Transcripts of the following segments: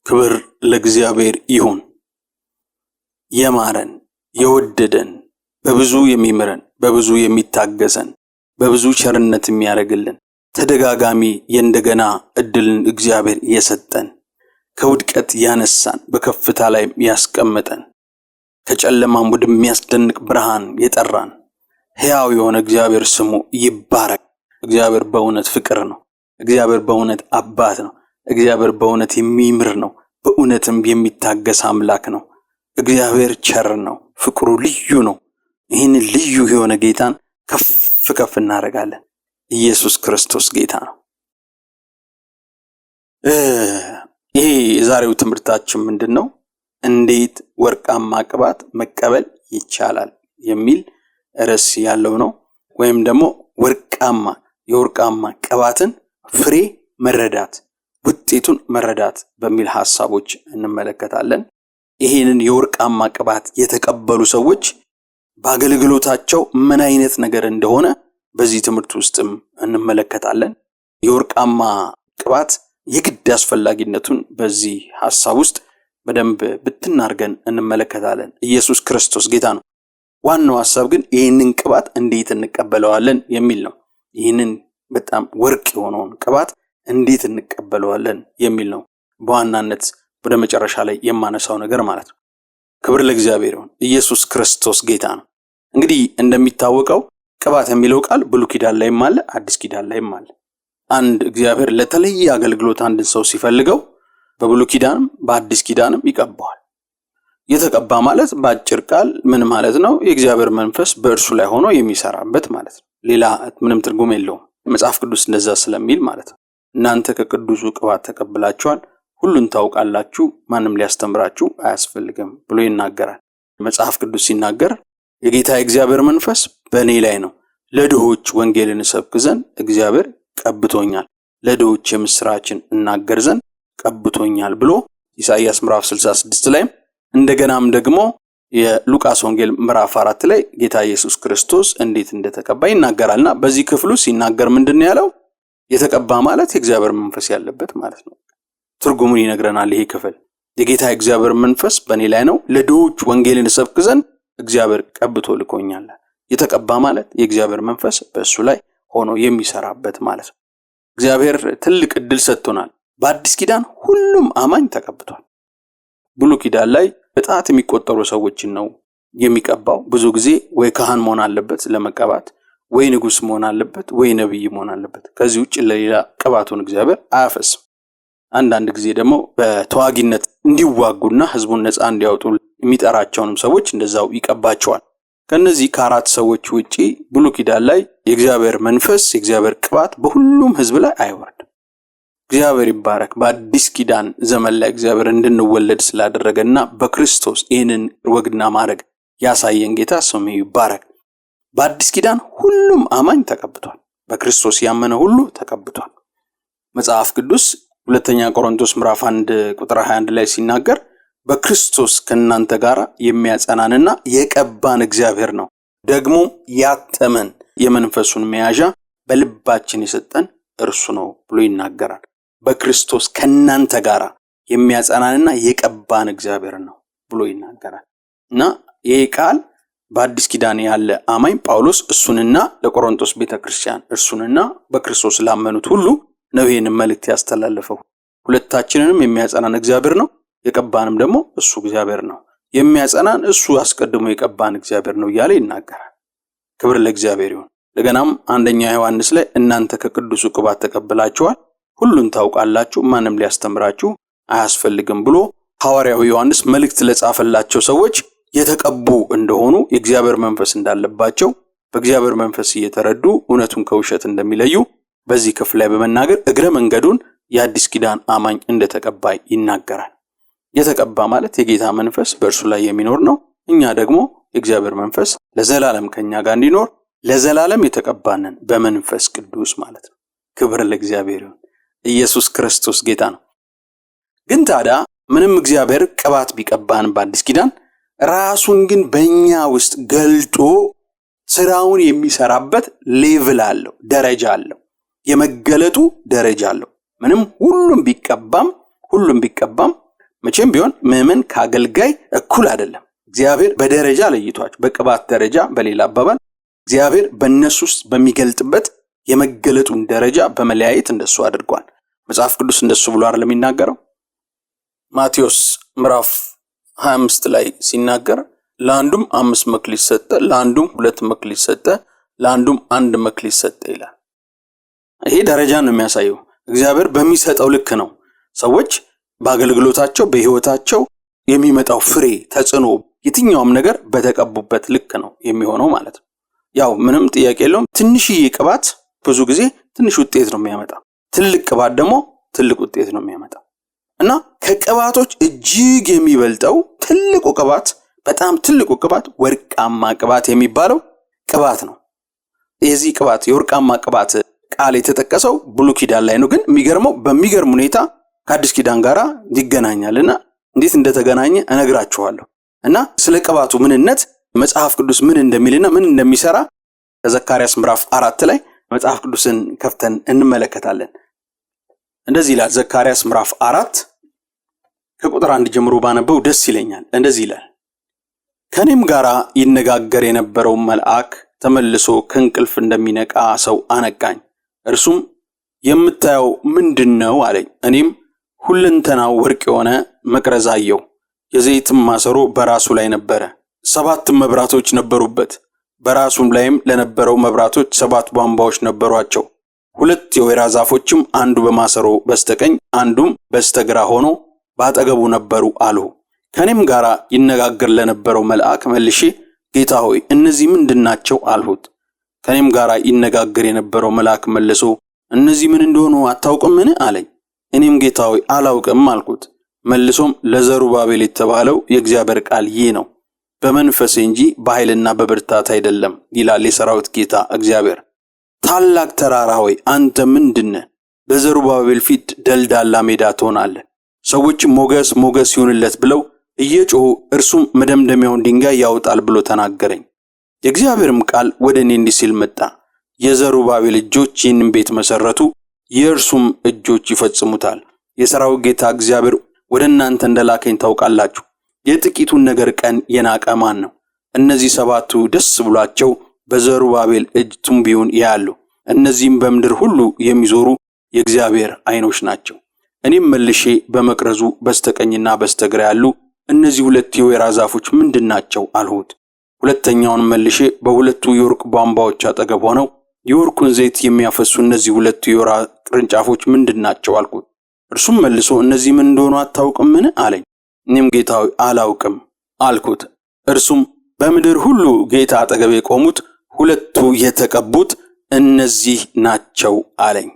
ክብር ለእግዚአብሔር ይሁን። የማረን የወደደን በብዙ የሚምረን በብዙ የሚታገሰን በብዙ ቸርነት የሚያደርግልን ተደጋጋሚ የእንደገና እድልን እግዚአብሔር የሰጠን ከውድቀት ያነሳን በከፍታ ላይ ያስቀመጠን ከጨለማም ወደሚያስደንቅ ብርሃን የጠራን ሕያው የሆነ እግዚአብሔር ስሙ ይባረክ። እግዚአብሔር በእውነት ፍቅር ነው። እግዚአብሔር በእውነት አባት ነው። እግዚአብሔር በእውነት የሚምር ነው። በእውነትም የሚታገስ አምላክ ነው። እግዚአብሔር ቸር ነው። ፍቅሩ ልዩ ነው። ይህን ልዩ የሆነ ጌታን ከፍ እናደርጋለን። ኢየሱስ ክርስቶስ ጌታ ነው። ይሄ የዛሬው ትምህርታችን ምንድነው? እንዴት ወርቃማ ቅባት መቀበል ይቻላል የሚል ርዕስ ያለው ነው። ወይም ደግሞ የወርቃማ ቅባትን ፍሬ መረዳት ውጤቱን መረዳት በሚል ሐሳቦች እንመለከታለን። ይሄንን የወርቃማ ቅባት የተቀበሉ ሰዎች በአገልግሎታቸው ምን አይነት ነገር እንደሆነ በዚህ ትምህርት ውስጥም እንመለከታለን። የወርቃማ ቅባት የግድ አስፈላጊነቱን በዚህ ሐሳብ ውስጥ በደንብ ብትናርገን እንመለከታለን። ኢየሱስ ክርስቶስ ጌታ ነው። ዋናው ሐሳብ ግን ይህንን ቅባት እንዴት እንቀበለዋለን የሚል ነው። ይህንን በጣም ወርቅ የሆነውን ቅባት እንዴት እንቀበለዋለን የሚል ነው በዋናነት ወደ መጨረሻ ላይ የማነሳው ነገር ማለት ነው። ክብር ለእግዚአብሔር ይሁን። ኢየሱስ ክርስቶስ ጌታ ነው። እንግዲህ እንደሚታወቀው ቅባት የሚለው ቃል ብሉይ ኪዳን ላይም አለ፣ አዲስ ኪዳን ላይም አለ። አንድ እግዚአብሔር ለተለየ አገልግሎት አንድ ሰው ሲፈልገው በብሉይ ኪዳንም በአዲስ ኪዳንም ይቀባዋል። የተቀባ ማለት በአጭር ቃል ምን ማለት ነው? የእግዚአብሔር መንፈስ በእርሱ ላይ ሆኖ የሚሰራበት ማለት ነው። ሌላ ምንም ትርጉም የለውም። መጽሐፍ ቅዱስ እንደዛ ስለሚል ማለት ነው። እናንተ ከቅዱሱ ቅባት ተቀብላችኋል፣ ሁሉን ታውቃላችሁ፣ ማንም ሊያስተምራችሁ አያስፈልግም ብሎ ይናገራል። መጽሐፍ ቅዱስ ሲናገር የጌታ የእግዚአብሔር መንፈስ በእኔ ላይ ነው፣ ለድሆች ወንጌልን እሰብክ ዘንድ እግዚአብሔር ቀብቶኛል፣ ለድሆች የምስራችን እናገር ዘንድ ቀብቶኛል ብሎ ኢሳይያስ ምዕራፍ 66 ላይ እንደገናም ደግሞ የሉቃስ ወንጌል ምዕራፍ 4 ላይ ጌታ ኢየሱስ ክርስቶስ እንዴት እንደተቀባ ይናገራልና በዚህ ክፍሉ ሲናገር ምንድነው ያለው? የተቀባ ማለት የእግዚአብሔር መንፈስ ያለበት ማለት ነው። ትርጉሙን ይነግረናል ይሄ ክፍል። የጌታ የእግዚአብሔር መንፈስ በእኔ ላይ ነው፣ ለድሆች ወንጌልን እሰብክ ዘንድ እግዚአብሔር ቀብቶ ልኮኛል። የተቀባ ማለት የእግዚአብሔር መንፈስ በእሱ ላይ ሆኖ የሚሰራበት ማለት ነው። እግዚአብሔር ትልቅ እድል ሰጥቶናል። በአዲስ ኪዳን ሁሉም አማኝ ተቀብቷል። ብሉይ ኪዳን ላይ በጣት የሚቆጠሩ ሰዎችን ነው የሚቀባው። ብዙ ጊዜ ወይ ካህን መሆን አለበት ለመቀባት፣ ወይ ንጉስ መሆን አለበት፣ ወይ ነብይ መሆን አለበት። ከዚህ ውጭ ለሌላ ቅባቱን እግዚአብሔር አያፈስም። አንዳንድ ጊዜ ደግሞ በተዋጊነት እንዲዋጉና ህዝቡን ነፃ እንዲያወጡ የሚጠራቸውንም ሰዎች እንደዛው ይቀባቸዋል። ከነዚህ ከአራት ሰዎች ውጪ ብሉይ ኪዳን ላይ የእግዚአብሔር መንፈስ የእግዚአብሔር ቅባት በሁሉም ህዝብ ላይ አይወርድም። እግዚአብሔር ይባረክ። በአዲስ ኪዳን ዘመን ላይ እግዚአብሔር እንድንወለድ ስላደረገና በክርስቶስ ይህንን ወግና ማድረግ ያሳየን ጌታ ስሙ ይባረክ። በአዲስ ኪዳን ሁሉም አማኝ ተቀብቷል። በክርስቶስ ያመነ ሁሉ ተቀብቷል። መጽሐፍ ቅዱስ ሁለተኛ ቆሮንቶስ ምዕራፍ 1 ቁጥር 21 ላይ ሲናገር በክርስቶስ ከእናንተ ጋር የሚያጸናንና የቀባን እግዚአብሔር ነው፣ ደግሞ ያተመን የመንፈሱን መያዣ በልባችን የሰጠን እርሱ ነው ብሎ ይናገራል። በክርስቶስ ከእናንተ ጋር የሚያጸናንና የቀባን እግዚአብሔር ነው ብሎ ይናገራል። እና ይሄ ቃል በአዲስ ኪዳን ያለ አማኝ ጳውሎስ እሱንና ለቆሮንቶስ ቤተክርስቲያን እርሱንና በክርስቶስ ላመኑት ሁሉ ነው ይህን መልእክት ያስተላለፈው። ሁለታችንንም የሚያጸናን እግዚአብሔር ነው፣ የቀባንም ደግሞ እሱ እግዚአብሔር ነው። የሚያጸናን እሱ አስቀድሞ የቀባን እግዚአብሔር ነው እያለ ይናገራል። ክብር ለእግዚአብሔር ይሁን። እንደገናም አንደኛ ዮሐንስ ላይ እናንተ ከቅዱሱ ቅባት ተቀብላችኋል፣ ሁሉን ታውቃላችሁ፣ ማንም ሊያስተምራችሁ አያስፈልግም ብሎ ሐዋርያው ዮሐንስ መልእክት ለጻፈላቸው ሰዎች የተቀቡ እንደሆኑ የእግዚአብሔር መንፈስ እንዳለባቸው በእግዚአብሔር መንፈስ እየተረዱ እውነቱን ከውሸት እንደሚለዩ በዚህ ክፍል ላይ በመናገር እግረ መንገዱን የአዲስ ኪዳን አማኝ እንደተቀባይ ይናገራል። የተቀባ ማለት የጌታ መንፈስ በእርሱ ላይ የሚኖር ነው። እኛ ደግሞ የእግዚአብሔር መንፈስ ለዘላለም ከኛ ጋር እንዲኖር ለዘላለም የተቀባንን በመንፈስ ቅዱስ ማለት ነው። ክብር ለእግዚአብሔር ይሁን። ኢየሱስ ክርስቶስ ጌታ ነው። ግን ታዲያ ምንም እግዚአብሔር ቅባት ቢቀባን በአዲስ ኪዳን ራሱን ግን በእኛ ውስጥ ገልጦ ስራውን የሚሰራበት ሌቭል አለው፣ ደረጃ አለው፣ የመገለጡ ደረጃ አለው። ምንም ሁሉም ቢቀባም መቼም ቢሆን ምዕመን ከአገልጋይ እኩል አይደለም። እግዚአብሔር በደረጃ ለይቷቸው፣ በቅባት ደረጃ፣ በሌላ አባባል እግዚአብሔር በእነሱ ውስጥ በሚገልጥበት የመገለጡን ደረጃ በመለያየት እንደሱ አድርጓል። መጽሐፍ ቅዱስ እንደሱ ብሎ አይደለም የሚናገረው። ማቴዎስ ምዕራፍ 25 ላይ ሲናገር ለአንዱም 5 መክሊት ሰጠ፣ ለአንዱም 2 መክሊት ሰጠ፣ ለአንዱም 1 መክሊት ሰጠ ይላል። ይሄ ደረጃ ነው የሚያሳየው። እግዚአብሔር በሚሰጠው ልክ ነው ሰዎች በአገልግሎታቸው በህይወታቸው የሚመጣው ፍሬ ተጽዕኖ የትኛውም ነገር በተቀቡበት ልክ ነው የሚሆነው ማለት ነው። ያው ምንም ጥያቄ የለውም። ትንሽዬ ቅባት ብዙ ጊዜ ትንሽ ውጤት ነው የሚያመጣው፣ ትልቅ ቅባት ደግሞ ትልቅ ውጤት ነው የሚያመጣው። እና ከቅባቶች እጅግ የሚበልጠው ትልቁ ቅባት፣ በጣም ትልቁ ቅባት ወርቃማ ቅባት የሚባለው ቅባት ነው። የዚህ ቅባት የወርቃማ ቅባት ቃል የተጠቀሰው ብሉይ ኪዳን ላይ ነው። ግን የሚገርመው በሚገርም ሁኔታ ከአዲስ ኪዳን ጋር ይገናኛልና እንዴት እንደተገናኘ እነግራችኋለሁ። እና ስለ ቅባቱ ምንነት መጽሐፍ ቅዱስ ምን እንደሚልና ምን እንደሚሰራ ከዘካርያስ ምዕራፍ 4 ላይ መጽሐፍ ቅዱስን ከፍተን እንመለከታለን። እንደዚህ ይላል ዘካርያስ ምዕራፍ 4 ከቁጥር 1 ጀምሮ ባነበው ደስ ይለኛል። እንደዚህ ይላል። ከኔም ጋር ይነጋገር የነበረው መልአክ ተመልሶ ከእንቅልፍ እንደሚነቃ ሰው አነቃኝ። እርሱም የምታየው ምንድነው አለኝ። እኔም ሁለንተናው ወርቅ የሆነ መቅረዝ አየሁ። የዘይትም ማሰሮ በራሱ ላይ ነበረ፣ 7 መብራቶች ነበሩበት። በራሱም ላይም ለነበረው መብራቶች 7 ቧንቧዎች ነበሯቸው። 2 የወይራ ዛፎችም አንዱ በማሰሮ በስተቀኝ አንዱም በስተግራ ሆኖ ባጠገቡ ነበሩ አሉ። ከኔም ጋር ይነጋገር ለነበረው መልአክ መልሼ ጌታ ሆይ እነዚህ ምንድናቸው አልሁት። ከኔም ጋር ይነጋገር የነበረው መልአክ መልሶ እነዚህ ምን እንደሆኑ አታውቅምን አለኝ። እኔም ጌታ ሆይ አላውቅም አልኩት። መልሶም ለዘሩባቤል የተባለው የእግዚአብሔር ቃል ይህ ነው፣ በመንፈሴ እንጂ በኃይልና በብርታት አይደለም ይላል የሰራዊት ጌታ እግዚአብሔር። ታላቅ ተራራ ሆይ አንተ ምንድነህ? በዘሩባቤል ፊት ደልዳላ ሜዳ ትሆናለህ። ሰዎች ሞገስ ሞገስ ይሁንለት ብለው እየጮሁ እርሱም መደምደሚያውን ድንጋይ ያወጣል ብሎ ተናገረኝ። የእግዚአብሔርም ቃል ወደ እኔ እንዲህ ሲል መጣ። የዘሩባቤል እጆች ይህንን ቤት መሰረቱ፣ የእርሱም እጆች ይፈጽሙታል። የሰራዊት ጌታ እግዚአብሔር ወደ እናንተ እንደላከኝ ታውቃላችሁ። የጥቂቱን ነገር ቀን የናቀ ማን ነው? እነዚህ 7ቱ ደስ ብሏቸው በዘሩባቤል እጅ ቱንቢውን ያያሉ። እነዚህም በምድር ሁሉ የሚዞሩ የእግዚአብሔር ዓይኖች ናቸው። እኔም መልሼ በመቅረዙ በስተቀኝና በስተግራ ያሉ እነዚህ 2 የወይራ ዛፎች ምንድናቸው አልሁት። ሁለተኛውን መልሼ በሁለቱ የወርቅ ቧንቧዎች አጠገብ ሆነው የወርቁን ዘይት የሚያፈሱ እነዚህ 2 የወይራ ቅርንጫፎች ምንድናቸው አልኩት። እርሱም መልሶ እነዚህ ምን እንደሆኑ አታውቅምን አለኝ። እኔም ጌታ ሆይ አላውቅም አልኩት። እርሱም በምድር ሁሉ ጌታ አጠገብ የቆሙት 2ቱ የተቀቡት እነዚህ ናቸው አለኝ።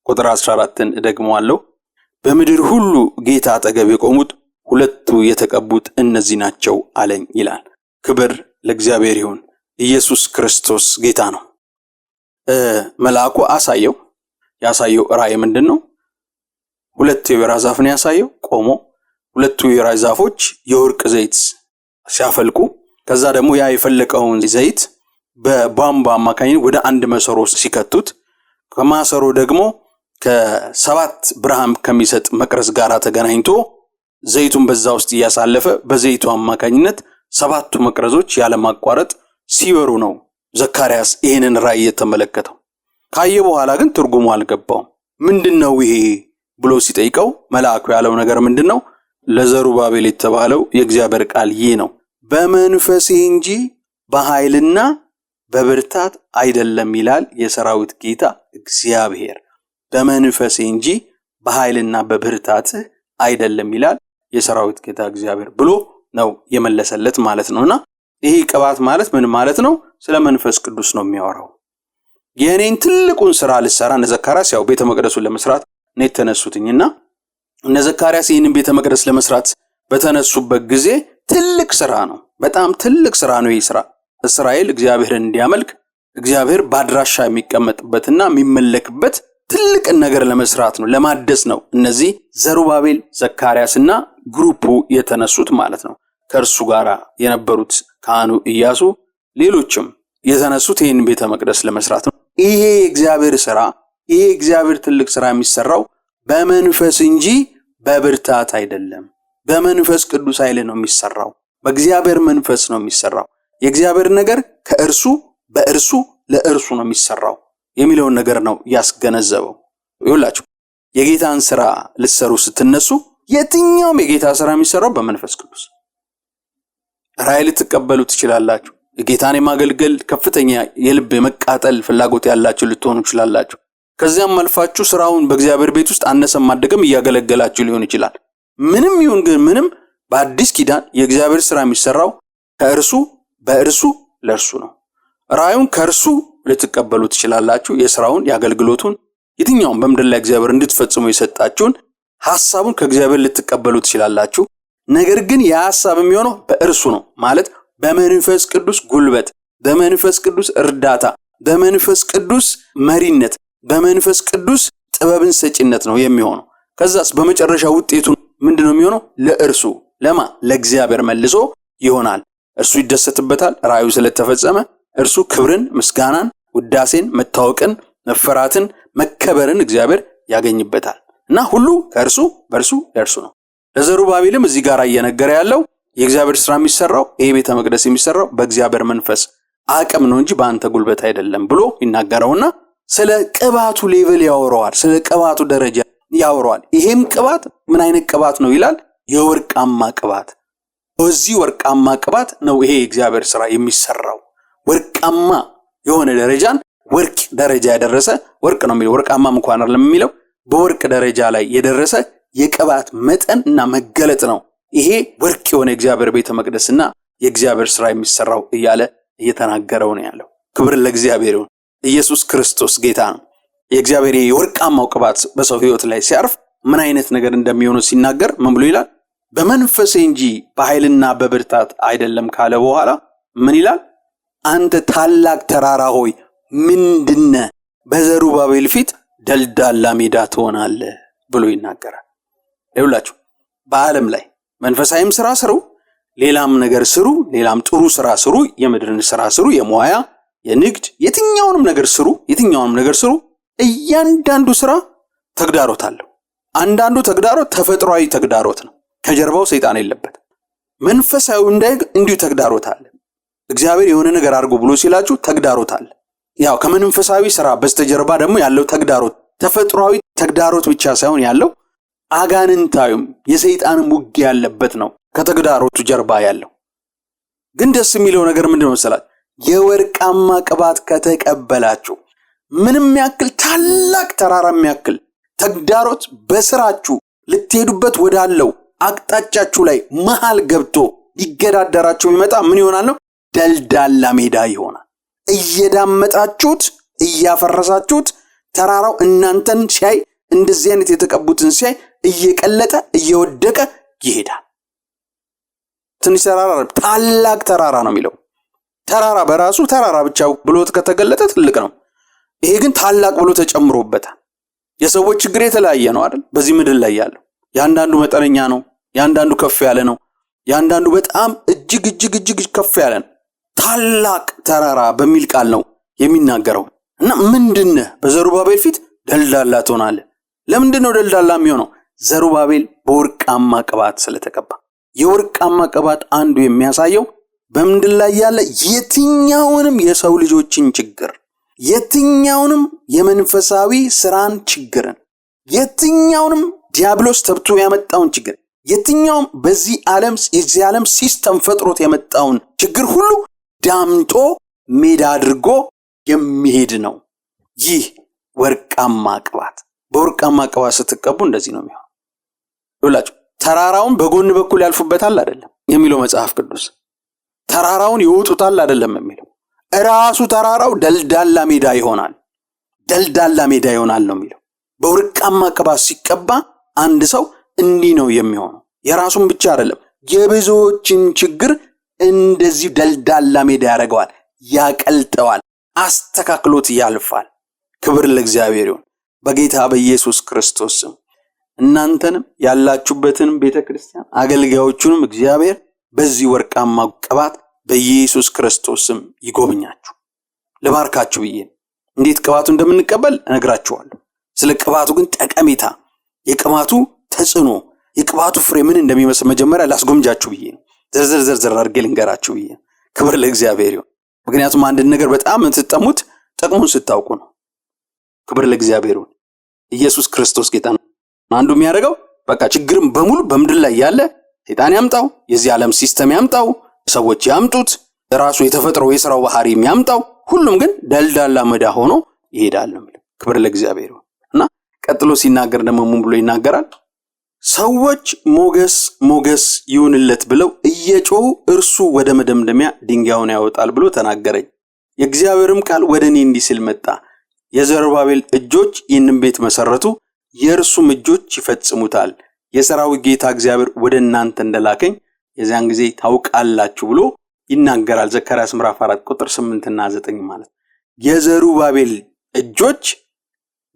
ቁጥር 14ን ደግመዋለሁ። በምድር ሁሉ ጌታ አጠገብ የቆሙት 2ቱ የተቀቡት እነዚህ ናቸው አለኝ ይላል። ክብር ለእግዚአብሔር ይሁን። ኢየሱስ ክርስቶስ ጌታ ነው። መልአኩ ያሳየው ራእይ ምንድነው? 2 የወይራ ዛፍን ያሳየው ቆሞ 2ቱ የወይራ ዛፎች የወርቅ ዘይት ሲያፈልቁ፣ ከዛ ደግሞ ያ የፈለቀውን ዘይት በቧንቧ አማካኝነት ወደ አንድ መሰሮ ሲከቱት፣ ከማሰሮ ደግሞ ከ7 ብርሃን ከሚሰጥ መቅረዝ ጋር ተገናኝቶ ዘይቱን በዛ ውስጥ እያሳለፈ በዘይቱ አማካኝነት 7ቱ መቅረዞች ያለማቋረጥ ሲበሩ ነው ዘካርያስ ይሄንን ራእይ የተመለከተው። ካየ በኋላ ግን ትርጉሙ አልገባውም። ምንድነው ይሄ ብሎ ሲጠይቀው መልአኩ ያለው ነገር ምንድነው? ለዘሩባቤል የተባለው የእግዚአብሔር ቃል ይህ ነው፣ በመንፈሴ እንጂ በኃይልና በብርታት አይደለም ይላል የሰራዊት ጌታ እግዚአብሔር። በመንፈሴ እንጂ በኃይልና በብርታት አይደለም ይላል የሰራዊት ጌታ እግዚአብሔር ብሎ ነው የመለሰለት ማለት ነውና ይሄ ቅባት ማለት ምን ማለት ነው? ስለ መንፈስ ቅዱስ ነው የሚያወራው። የኔን ትልቁን ስራ ልሰራ ዘካርያስ ያው ቤተ መቅደሱን ለመስራት ነው የተነሱትኝና ዘካርያስ ይህንን ቤተ መቅደስ ለመስራት በተነሱበት ጊዜ ትልቅ ስራ ነው፣ በጣም ትልቅ ስራ ነው። ይህ ስራ እስራኤል እግዚአብሔርን እንዲያመልክ እግዚአብሔር ባድራሻ የሚቀመጥበትና የሚመለክበት ትልቅ ነገር ለመስራት ነው፣ ለማደስ ነው። እነዚህ ዘሩባቤል ዘካርያስና ግሩፑ የተነሱት ማለት ነው። ከእርሱ ጋር የነበሩት ካህኑ ኢያሱ፣ ሌሎችም የተነሱት ይህን ቤተ መቅደስ ለመስራት ነው። ይሄ እግዚአብሔር ስራ፣ ይሄ እግዚአብሔር ትልቅ ስራ የሚሰራው በመንፈስ እንጂ በብርታት አይደለም፣ በመንፈስ ቅዱስ ኃይል ነው የሚሰራው። በእግዚአብሔር መንፈስ ነው የሚሰራው። የእግዚአብሔር ነገር ከእርሱ በእርሱ ለእርሱ ነው የሚሰራው የሚለውን ነገር ነው ያስገነዘበው። ይኸውላችሁ የጌታን ስራ ልትሰሩ ስትነሱ የትኛውም የጌታ ስራ የሚሰራው በመንፈስ ቅዱስ። ራእይ ልትቀበሉ ትችላላችሁ። የጌታን የማገልገል ከፍተኛ የልብ የመቃጠል ፍላጎት ያላችሁ ልትሆኑ ትችላላችሁ። ከዚያም አልፋችሁ ስራውን በእግዚአብሔር ቤት ውስጥ አነሰም ማደገም እያገለገላችሁ ሊሆን ይችላል። ምንም ይሁን ግን ምንም በአዲስ ኪዳን የእግዚአብሔር ስራ የሚሰራው ከእርሱ በእርሱ ለእርሱ ነው። ራእዩን ከእርሱ ልትቀበሉ ትችላላችሁ። የስራውን የአገልግሎቱን የትኛውም በምድር ላይ እግዚአብሔር እንድትፈጽሙ የሰጣችሁን ሐሳቡን ከእግዚአብሔር ልትቀበሉ ትችላላችሁ። ነገር ግን የሐሳብ የሚሆነው በእርሱ ነው ማለት በመንፈስ ቅዱስ ጉልበት፣ በመንፈስ ቅዱስ እርዳታ፣ በመንፈስ ቅዱስ መሪነት፣ በመንፈስ ቅዱስ ጥበብን ሰጪነት ነው የሚሆነው። ከዛስ በመጨረሻ ውጤቱ ምንድነው የሚሆነው? ለእርሱ ለማ ለእግዚአብሔር መልሶ ይሆናል። እርሱ ይደሰትበታል። ራእዩ ስለተፈጸመ እርሱ ክብርን፣ ምስጋናን፣ ውዳሴን፣ መታወቅን፣ መፈራትን፣ መከበርን እግዚአብሔር ያገኝበታል እና ሁሉ ከእርሱ በእርሱ ለእርሱ ነው። ለዘሩባቤልም እዚህ ጋር እየነገረ ያለው የእግዚአብሔር ስራ የሚሰራው ይሄ ቤተ መቅደስ የሚሰራው በእግዚአብሔር መንፈስ አቅም ነው እንጂ በአንተ ጉልበት አይደለም ብሎ ይናገረውና ስለ ቅባቱ ሌቭል ያወራዋል። ስለ ቅባቱ ደረጃ ያወራዋል። ይሄም ቅባት ምን አይነት ቅባት ነው ይላል? የወርቃማ ቅባት። በዚህ ወርቃማ ቅባት ነው ይሄ የእግዚአብሔር ስራ የሚሰራው። ወርቃማ የሆነ ደረጃን ወርቅ ደረጃ ያደረሰ ወርቅ ነው የሚለው። ወርቃማ እንኳን አይደለም የሚለው በወርቅ ደረጃ ላይ የደረሰ የቅባት መጠን እና መገለጥ ነው። ይሄ ወርቅ የሆነ የእግዚአብሔር ቤተ መቅደስና የእግዚአብሔር ስራ የሚሰራው እያለ እየተናገረው ነው ያለው። ክብር ለእግዚአብሔር ይሁን። ኢየሱስ ክርስቶስ ጌታ ነው። የእግዚአብሔር የወርቃማው ቅባት በሰው ህይወት ላይ ሲያርፍ ምን አይነት ነገር እንደሚሆነው ሲናገር ምን ብሎ ይላል? በመንፈሴ እንጂ በኃይልና በብርታት አይደለም ካለ በኋላ ምን ይላል? አንተ ታላቅ ተራራ ሆይ ምንድነ በዘሩባቤል ፊት ደልዳላ ሜዳ ትሆናለህ ብሎ ይናገራል። ይኸውላችሁ በዓለም ላይ መንፈሳዊም ስራ ስሩ፣ ሌላም ነገር ስሩ፣ ሌላም ጥሩ ስራ ስሩ፣ የምድርን ስራ ስሩ፣ የሙያ የንግድ የትኛውንም ነገር ስሩ፣ እያንዳንዱ ስራ ተግዳሮት አለው። አንዳንዱ ተግዳሮት ተፈጥሯዊ ተግዳሮት ነው፣ ከጀርባው ሰይጣን የለበት። መንፈሳዊ እንዲሁ ተግዳሮት አለ። እግዚአብሔር የሆነ ነገር አድርጎ ብሎ ሲላችሁ ተግዳሮት አለ። ያው ከመንፈሳዊ ስራ በስተጀርባ ደግሞ ያለው ተግዳሮት ተፈጥሯዊ ተግዳሮት ብቻ ሳይሆን ያለው አጋንንታዊም የሰይጣንም ውጊያ ያለበት ነው ከተግዳሮቱ ጀርባ ያለው። ግን ደስ የሚለው ነገር ምንድነው መሰላችሁ? የወርቃማ ቅባት ከተቀበላችሁ ምንም ያክል ታላቅ ተራራ የሚያክል ተግዳሮት በስራችሁ ልትሄዱበት ወዳለው አቅጣጫችሁ ላይ መሃል ገብቶ ሊገዳደራችሁ የሚመጣ ምን ይሆናል ነው? ደልዳላ ሜዳ ይሆናል። እየዳመጣችሁት እያፈረሳችሁት ተራራው እናንተን ሲያይ እንደዚህ አይነት የተቀቡትን ሲያይ እየቀለጠ እየወደቀ ይሄዳል። ትንሽ ተራራ ታላቅ ተራራ ነው የሚለው። ተራራ በራሱ ተራራ ብቻ ብሎ ከተገለጠ ትልቅ ነው። ይሄ ግን ታላቅ ብሎ ተጨምሮበታል። የሰዎች ችግር የተለያየ ነው አይደል? በዚህ ምድር ላይ ያለው ያንዳንዱ መጠነኛ ነው፣ ያንዳንዱ ከፍ ያለ ነው፣ ያንዳንዱ በጣም እጅግ ከፍ ያለ ነው። ታላቅ ተራራ በሚል ቃል ነው የሚናገረው። እና ምንድነው በዘሩባቤል ፊት ደልዳላ ትሆናለህ። ለምንድነው ደልዳላ የሚሆነው? ዘሩባቤል በወርቃማ ቅባት ስለተቀባ። የወርቃማ ቅባት አንዱ የሚያሳየው በምድር ላይ ያለ የትኛውንም የሰው ልጆችን ችግር፣ የትኛውንም የመንፈሳዊ ስራን ችግርን፣ የትኛውንም ዲያብሎስ ተብቶ ያመጣውን ችግር፣ የትኛውም በዚህ ዓለም ሲስተም ፈጥሮት የመጣውን ችግር ሁሉ ዳምጦ ሜዳ አድርጎ የሚሄድ ነው ይህ ወርቃማ ቅባት። በወርቃማ ቅባት ስትቀቡ እንደዚህ ነው የሚሆነው። ይኸውላችሁ ተራራውን በጎን በኩል ያልፉበታል አይደለም የሚለው መጽሐፍ ቅዱስ። ተራራውን ይወጡታል አይደለም የሚለው። ራሱ ተራራው ደልዳላ ሜዳ ይሆናል። ደልዳላ ሜዳ ይሆናል ነው የሚለው። በወርቃማ ቅባት ሲቀባ አንድ ሰው እንዲህ ነው የሚሆነው። የራሱን ብቻ አይደለም የብዙዎችን ችግር እንደዚህ ደልዳላ ሜዳ ያደርገዋል፣ ያቀልጠዋል፣ አስተካክሎት ያልፋል። ክብር ለእግዚአብሔር ይሁን። በጌታ በኢየሱስ ክርስቶስ ስም እናንተንም ያላችሁበትን ቤተክርስቲያን አገልጋዮቹንም እግዚአብሔር በዚህ ወርቃማ ቅባት በኢየሱስ ክርስቶስ ስም ይጎብኛችሁ። ለባርካችሁ ብዬ እንዴት ቅባቱ እንደምንቀበል እነግራችኋለሁ። ስለ ቅባቱ ግን ጠቀሜታ፣ የቅባቱ ተጽዕኖ፣ የቅባቱ ፍሬ ምን እንደሚመስል መጀመሪያ ላስጎምጃችሁ ብዬ ነው። ዘርዘር አድርጌ ልንገራችሁ ብዬ። ክብር ለእግዚአብሔር ይሁን። ምክንያቱም አንድ ነገር በጣም እንትጠሙት ጥቅሙን ስታውቁ ነው። ክብር ለእግዚአብሔር ይሁን። ኢየሱስ ክርስቶስ ጌታ ነው። አንዱ የሚያደርገው በቃ ችግርም በሙሉ በምድር ላይ ያለ ሰይጣን ያምጣው፣ የዚህ ዓለም ሲስተም ያምጣው፣ ሰዎች ያምጡት፣ ራሱ የተፈጥሮ የሥራው ባህሪ ያምጣው፣ ሁሉም ግን ደልዳላ መዳ ሆኖ ይሄዳል። ክብር ለእግዚአብሔር ይሁን። እና ቀጥሎ ሲናገር ደግሞ ምን ብሎ ይናገራል? ሰዎች ሞገስ ይሁንለት ብለው እየጮሁ እርሱ ወደ መደምደሚያ ድንጋዩን ያወጣል ብሎ ተናገረኝ። የእግዚአብሔርም ቃል ወደ እኔ እንዲህ ሲል መጣ። የዘሩባቤል እጆች ይህንን ቤት መሰረቱ፣ የእርሱም እጆች ይፈጽሙታል። የሠራዊት ጌታ እግዚአብሔር ወደ እናንተ እንደላከኝ የዚያን ጊዜ ታውቃላችሁ ብሎ ይናገራል። ዘካርያስ ምዕራፍ 4 ቁጥር 8 እና 9 ማለት የዘሩባቤል እጆች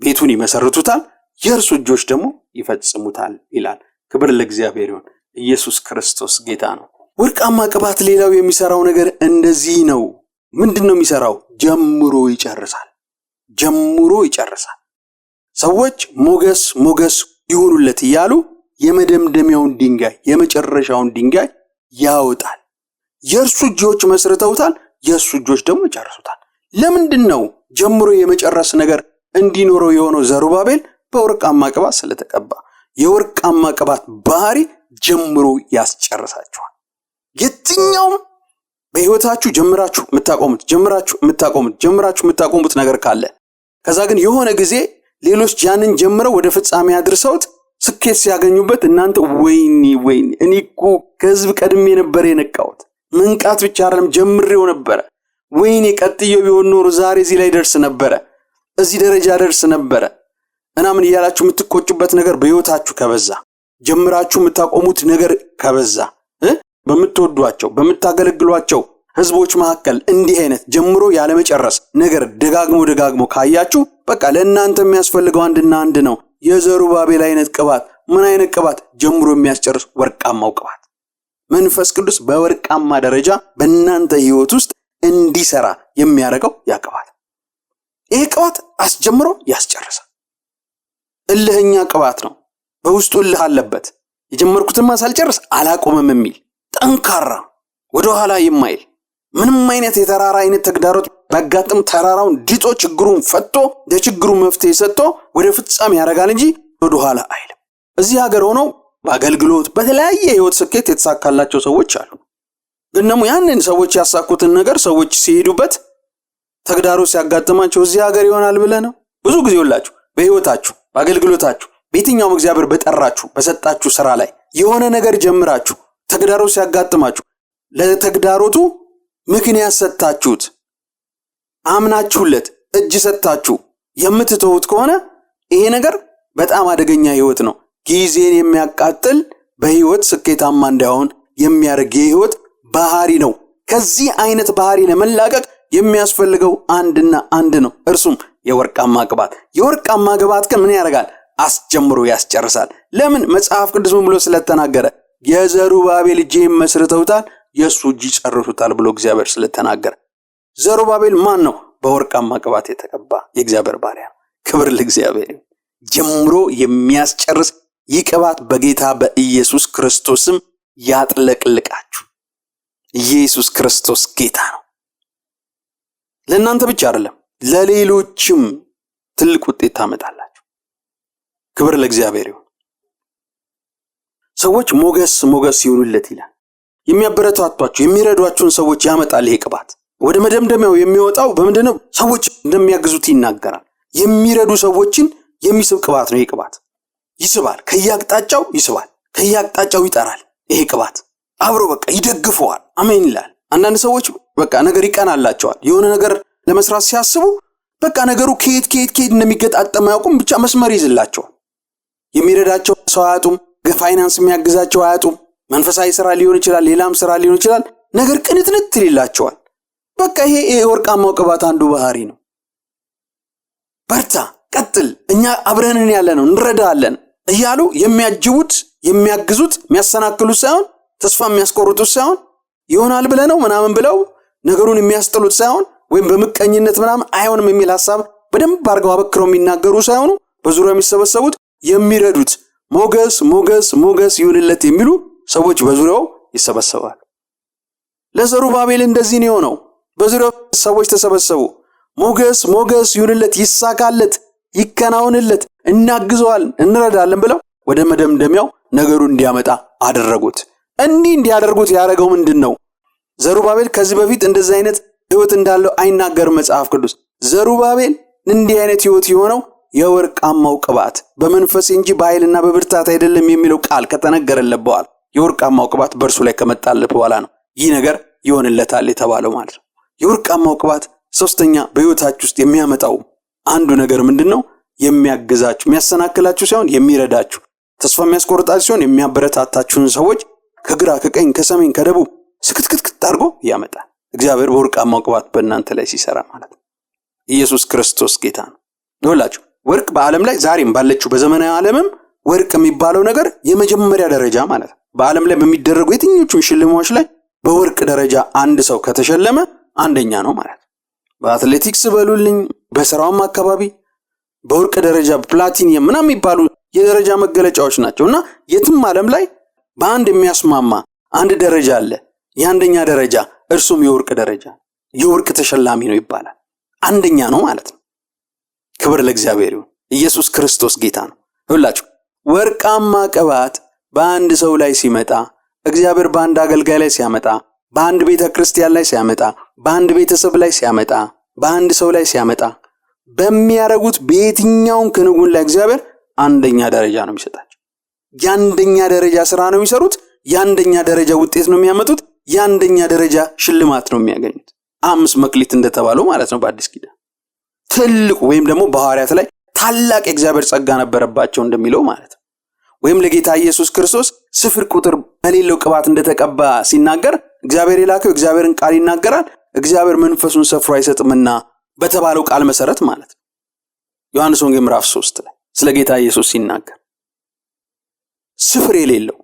ቤቱን ይመሰርቱታል፣ የእርሱ እጆች ደግሞ ይፈጽሙታል ይላል። ክብር ለእግዚአብሔር ይሁን። ኢየሱስ ክርስቶስ ጌታ ነው። ወርቃማ ቅባት ሌላው የሚሰራው ነገር እንደዚህ ነው። ምንድነው የሚሰራው? ጀምሮ ይጨርሳል። ሰዎች ሞገስ ይሁኑለት እያሉ የመደምደሚያውን ድንጋይ የመጨረሻውን ድንጋይ ያወጣል። የእርሱ እጆች መስርተውታል፣ የእሱ እጆች ደግሞ ይጨርሱታል። ለምንድነው ጀምሮ የመጨረስ ነገር እንዲኖረው የሆነው? ዘሩባቤል በወርቃማ ቅባት ስለተቀባ። የወርቃማ ቅባት ባህሪ ጀምሮ ያስጨርሳችኋል። የትኛውም በህይወታችሁ ጀምራችሁ የምታቆሙት ነገር ካለ ከዛ ግን የሆነ ጊዜ ሌሎች ያንን ጀምረው ወደ ፍጻሜ አድርሰውት ስኬት ሲያገኙበት እናንተ ወይኔ እኔ እኮ ከህዝብ ቀድሜ ነበር የነቃሁት፣ መንቃት ብቻ አይደለም ጀምሬው ነበረ፣ ወይኔ ቀጥዬው ቢሆን ኖሮ ዛሬ እዚህ ላይ ደርስ ነበረ፣ እዚህ ደረጃ ደርስ ነበረ እናምን እያላችሁ የምትቆጩበት ነገር በህይወታችሁ ከበዛ፣ ጀምራችሁ የምታቆሙት ነገር ከበዛ፣ በምትወዷቸው በምታገለግሏቸው ህዝቦች መካከል እንዲህ አይነት ጀምሮ ያለ መጨረስ ነገር ደጋግሞ ካያችሁ በቃ ለእናንተ የሚያስፈልገው አንድና አንድ ነው። የዘሩባቤል አይነት ቅባት። ምን አይነት ቅባት? ጀምሮ የሚያስጨርስ ወርቃማው ቅባት። መንፈስ ቅዱስ በወርቃማ ደረጃ በእናንተ ህይወት ውስጥ እንዲሰራ የሚያደርገው ያ ቅባት። ይሄ ቅባት አስጀምሮ ያስጨርሳል። እልህኛ ቅባት ነው። በውስጡ እልህ አለበት። የጀመርኩትማ ሳልጨርስ አላቆምም የሚል ጠንካራ፣ ወደ ኋላ የማይል ምንም አይነት የተራራ አይነት ተግዳሮት ባጋጥም ተራራውን ድጦ ችግሩን ፈቶ ለችግሩ መፍትሄ ሰጥቶ ወደ ፍጻሜ ያደርጋል እንጂ ወደ ኋላ አይልም። እዚህ ሀገር ሆነው በአገልግሎት በተለያየ ህይወት ስኬት የተሳካላቸው ሰዎች አሉ። ግን ደግሞ ያንን ሰዎች ያሳኩትን ነገር ሰዎች ሲሄዱበት ተግዳሮት ሲያጋጥማቸው እዚህ ሀገር ይሆናል ብለህ ነው? ብዙ ጊዜ ሁላችሁ በህይወታችሁ በአገልግሎታችሁ በየትኛውም እግዚአብሔር በጠራችሁ በሰጣችሁ ስራ ላይ የሆነ ነገር ጀምራችሁ ተግዳሮት ሲያጋጥማችሁ ለተግዳሮቱ ምክንያት ሰጣችሁት፣ አምናችሁለት እጅ ሰጣችሁ የምትተውት ከሆነ ይሄ ነገር በጣም አደገኛ ህይወት ነው። ጊዜን የሚያቃጥል በህይወት ስኬታማ እንዳይሆን የሚያደርግ የህይወት ባህሪ ነው። ከዚህ አይነት ባህሪ ለመላቀቅ የሚያስፈልገው አንድና አንድ ነው። እርሱም የወርቃማ ቅባት። የወርቃማ ቅባት ግን ምን ያደርጋል? አስጀምሮ ያስጨርሳል። ለምን? መጽሐፍ ቅዱስ ምን ብሎ ስለተናገረ የዘሩባቤል እጅን መስርተውታል፣ የሱ እጅ ይጨርሱታል ብሎ እግዚአብሔር ስለተናገረ። ዘሩባቤል ማን ነው? በወርቃማ ቅባት የተቀባ የእግዚአብሔር ባሪያ። ክብር ለእግዚአብሔር። ጀምሮ የሚያስጨርስ ይህ ቅባት በጌታ በኢየሱስ ክርስቶስም ያጥለቅልቃችሁ። ኢየሱስ ክርስቶስ ጌታ ነው። ለእናንተ ብቻ አይደለም ለሌሎችም ትልቅ ውጤት ታመጣላችሁ። ክብር ለእግዚአብሔር ይሁን። ሰዎች ሞገስ ይሁንለት ይላል። የሚያበረታቷችሁ የሚረዷችሁን ሰዎች ያመጣል ይሄ ቅባት። ወደ መደምደሚያው የሚወጣው በምንድነው? ሰዎች እንደሚያግዙት ይናገራል። የሚረዱ ሰዎችን የሚስብ ቅባት ነው ይሄ ቅባት። ይስባል፣ ከያቅጣጫው ይስባል፣ ከያቅጣጫው ይጠራል። ይሄ ቅባት አብሮ በቃ ይደግፈዋል። አሜን ይላል። አንዳንድ ሰዎች በቃ ነገር ይቀናላቸዋል። የሆነ ነገር ለመስራት ሲያስቡ በቃ ነገሩ ከየት እንደሚገጣጠም አያውቁም። ብቻ መስመር ይዝላቸዋል። የሚረዳቸው ሰው አያጡም። ፋይናንስ የሚያግዛቸው አያጡም። መንፈሳዊ ስራ ሊሆን ይችላል፣ ሌላም ስራ ሊሆን ይችላል። ነገር ቅንትንት ይላቸዋል። በቃ ይሄ የወርቃማው ቅባት አንዱ ባህሪ ነው። በርታ፣ ቀጥል፣ እኛ አብረንን ያለነው እንረዳለን እያሉ የሚያጅቡት የሚያግዙት የሚያሰናክሉት ሳይሆን ተስፋ የሚያስቆርጡት ሳይሆን ይሆናል ብለ ነው ምናምን ብለው ነገሩን የሚያስጥሉት ሳይሆን ወይም በመቀኝነት ምናምን አይሆንም የሚል ሐሳብ በደንብ አድርገው አበክረው የሚናገሩ ሳይሆኑ በዙሪያው የሚሰበሰቡት የሚረዱት ሞገስ ሞገስ ሞገስ ይሁንለት የሚሉ ሰዎች በዙሪያው ይሰበሰባሉ። ለዘሩባቤል እንደዚህ ነው የሆነው። በዙሪያው ሰዎች ተሰበሰቡ። ሞገስ ሞገስ ይሁንለት፣ ይሳካለት፣ ይከናወንለት፣ እናግዘዋል፣ እንረዳለን ብለው ወደ መደምደሚያው ነገሩ እንዲያመጣ አደረጉት። እንዲያደርጉት ያደረገው ምንድነው? ዘሩባቤል ከዚህ በፊት እንደዚህ አይነት ህይወት እንዳለው አይናገርም መጽሐፍ ቅዱስ። ዘሩባቤል እንዲህ አይነት ህይወት የሆነው የወርቃማው ቅባት በመንፈስ እንጂ በኃይልና በብርታት አይደለም የሚለው ቃል ከተነገረለት በኋላ የወርቃማው ቅባት በእርሱ ላይ ከመጣለት በኋላ ነው ይህ ነገር ይሆንለታል የተባለው ማለት ነው። የወርቃማው ቅባት ሶስተኛ በህይወታችሁ ውስጥ የሚያመጣው አንዱ ነገር ምንድነው? የሚያግዛችሁ፣ የሚያሰናክላችሁ ሳይሆን የሚረዳችሁ፣ ተስፋ የሚያስቆርጣችሁ ሳይሆን የሚያበረታታችሁን ሰዎች ከግራ ከቀኝ ከሰሜን ከደቡብ ስክትክትክት አድርጎ ያመጣል። እግዚአብሔር በወርቃማው ቅባት በእናንተ ላይ ሲሰራ ማለት ነው። ኢየሱስ ክርስቶስ ጌታ ነው። ይኸውላችሁ ወርቅ በዓለም ላይ ዛሬም ባለችው በዘመናዊ ዓለምም ወርቅ የሚባለው ነገር የመጀመሪያ ደረጃ ማለት ነው። በዓለም ላይ በሚደረጉ የትኞቹን ሽልማቶች ላይ በወርቅ ደረጃ አንድ ሰው ከተሸለመ አንደኛ ነው ማለት ነው። በአትሌቲክስ በሉልኝ፣ በስራውም አካባቢ በወርቅ ደረጃ ፕላቲኒየም ምናምን የሚባሉ የደረጃ መገለጫዎች ናቸውና የትም ዓለም ላይ በአንድ የሚያስማማ አንድ ደረጃ አለ። የአንደኛ ደረጃ እርሱም የወርቅ ደረጃ፣ የወርቅ ተሸላሚ ነው ይባላል። አንደኛ ነው ማለት ነው። ክብር ለእግዚአብሔር ይሁን። ኢየሱስ ክርስቶስ ጌታ ነው። ይኸውላችሁ ወርቃማ ቅባት በአንድ ሰው ላይ ሲመጣ፣ እግዚአብሔር በአንድ አገልጋይ ላይ ሲያመጣ፣ በአንድ ቤተ ክርስቲያን ላይ ሲያመጣ፣ በአንድ ቤተሰብ ላይ ሲያመጣ፣ በአንድ ሰው ላይ ሲያመጣ በሚያረጉት በየትኛውም ክንውን ላይ እግዚአብሔር አንደኛ ደረጃ ነው የሚሰጣቸው። የአንደኛ ደረጃ ስራ ነው የሚሰሩት። የአንደኛ ደረጃ ውጤት ነው የሚያመጡት። የአንደኛ ደረጃ ሽልማት ነው የሚያገኙት። 5 መክሊት እንደተባለው ማለት ነው በአዲስ ኪዳን። ትልቁ ወይም ደግሞ በሐዋርያት ላይ ታላቅ የእግዚአብሔር ጸጋ ነበረባቸው እንደሚለው ማለት ነው። ወይም ለጌታ ኢየሱስ ክርስቶስ ስፍር ቁጥር በሌለው ቅባት እንደተቀባ ሲናገር እግዚአብሔር የላከው እግዚአብሔርን ቃል ይናገራል፣ እግዚአብሔር መንፈሱን ሰፍሮ አይሰጥምና በተባለው ቃል መሰረት ማለት ነው። ዮሐንስ ወንጌል ምዕራፍ 3 ላይ ስለ ጌታ ኢየሱስ ሲናገር ስፍር የሌለው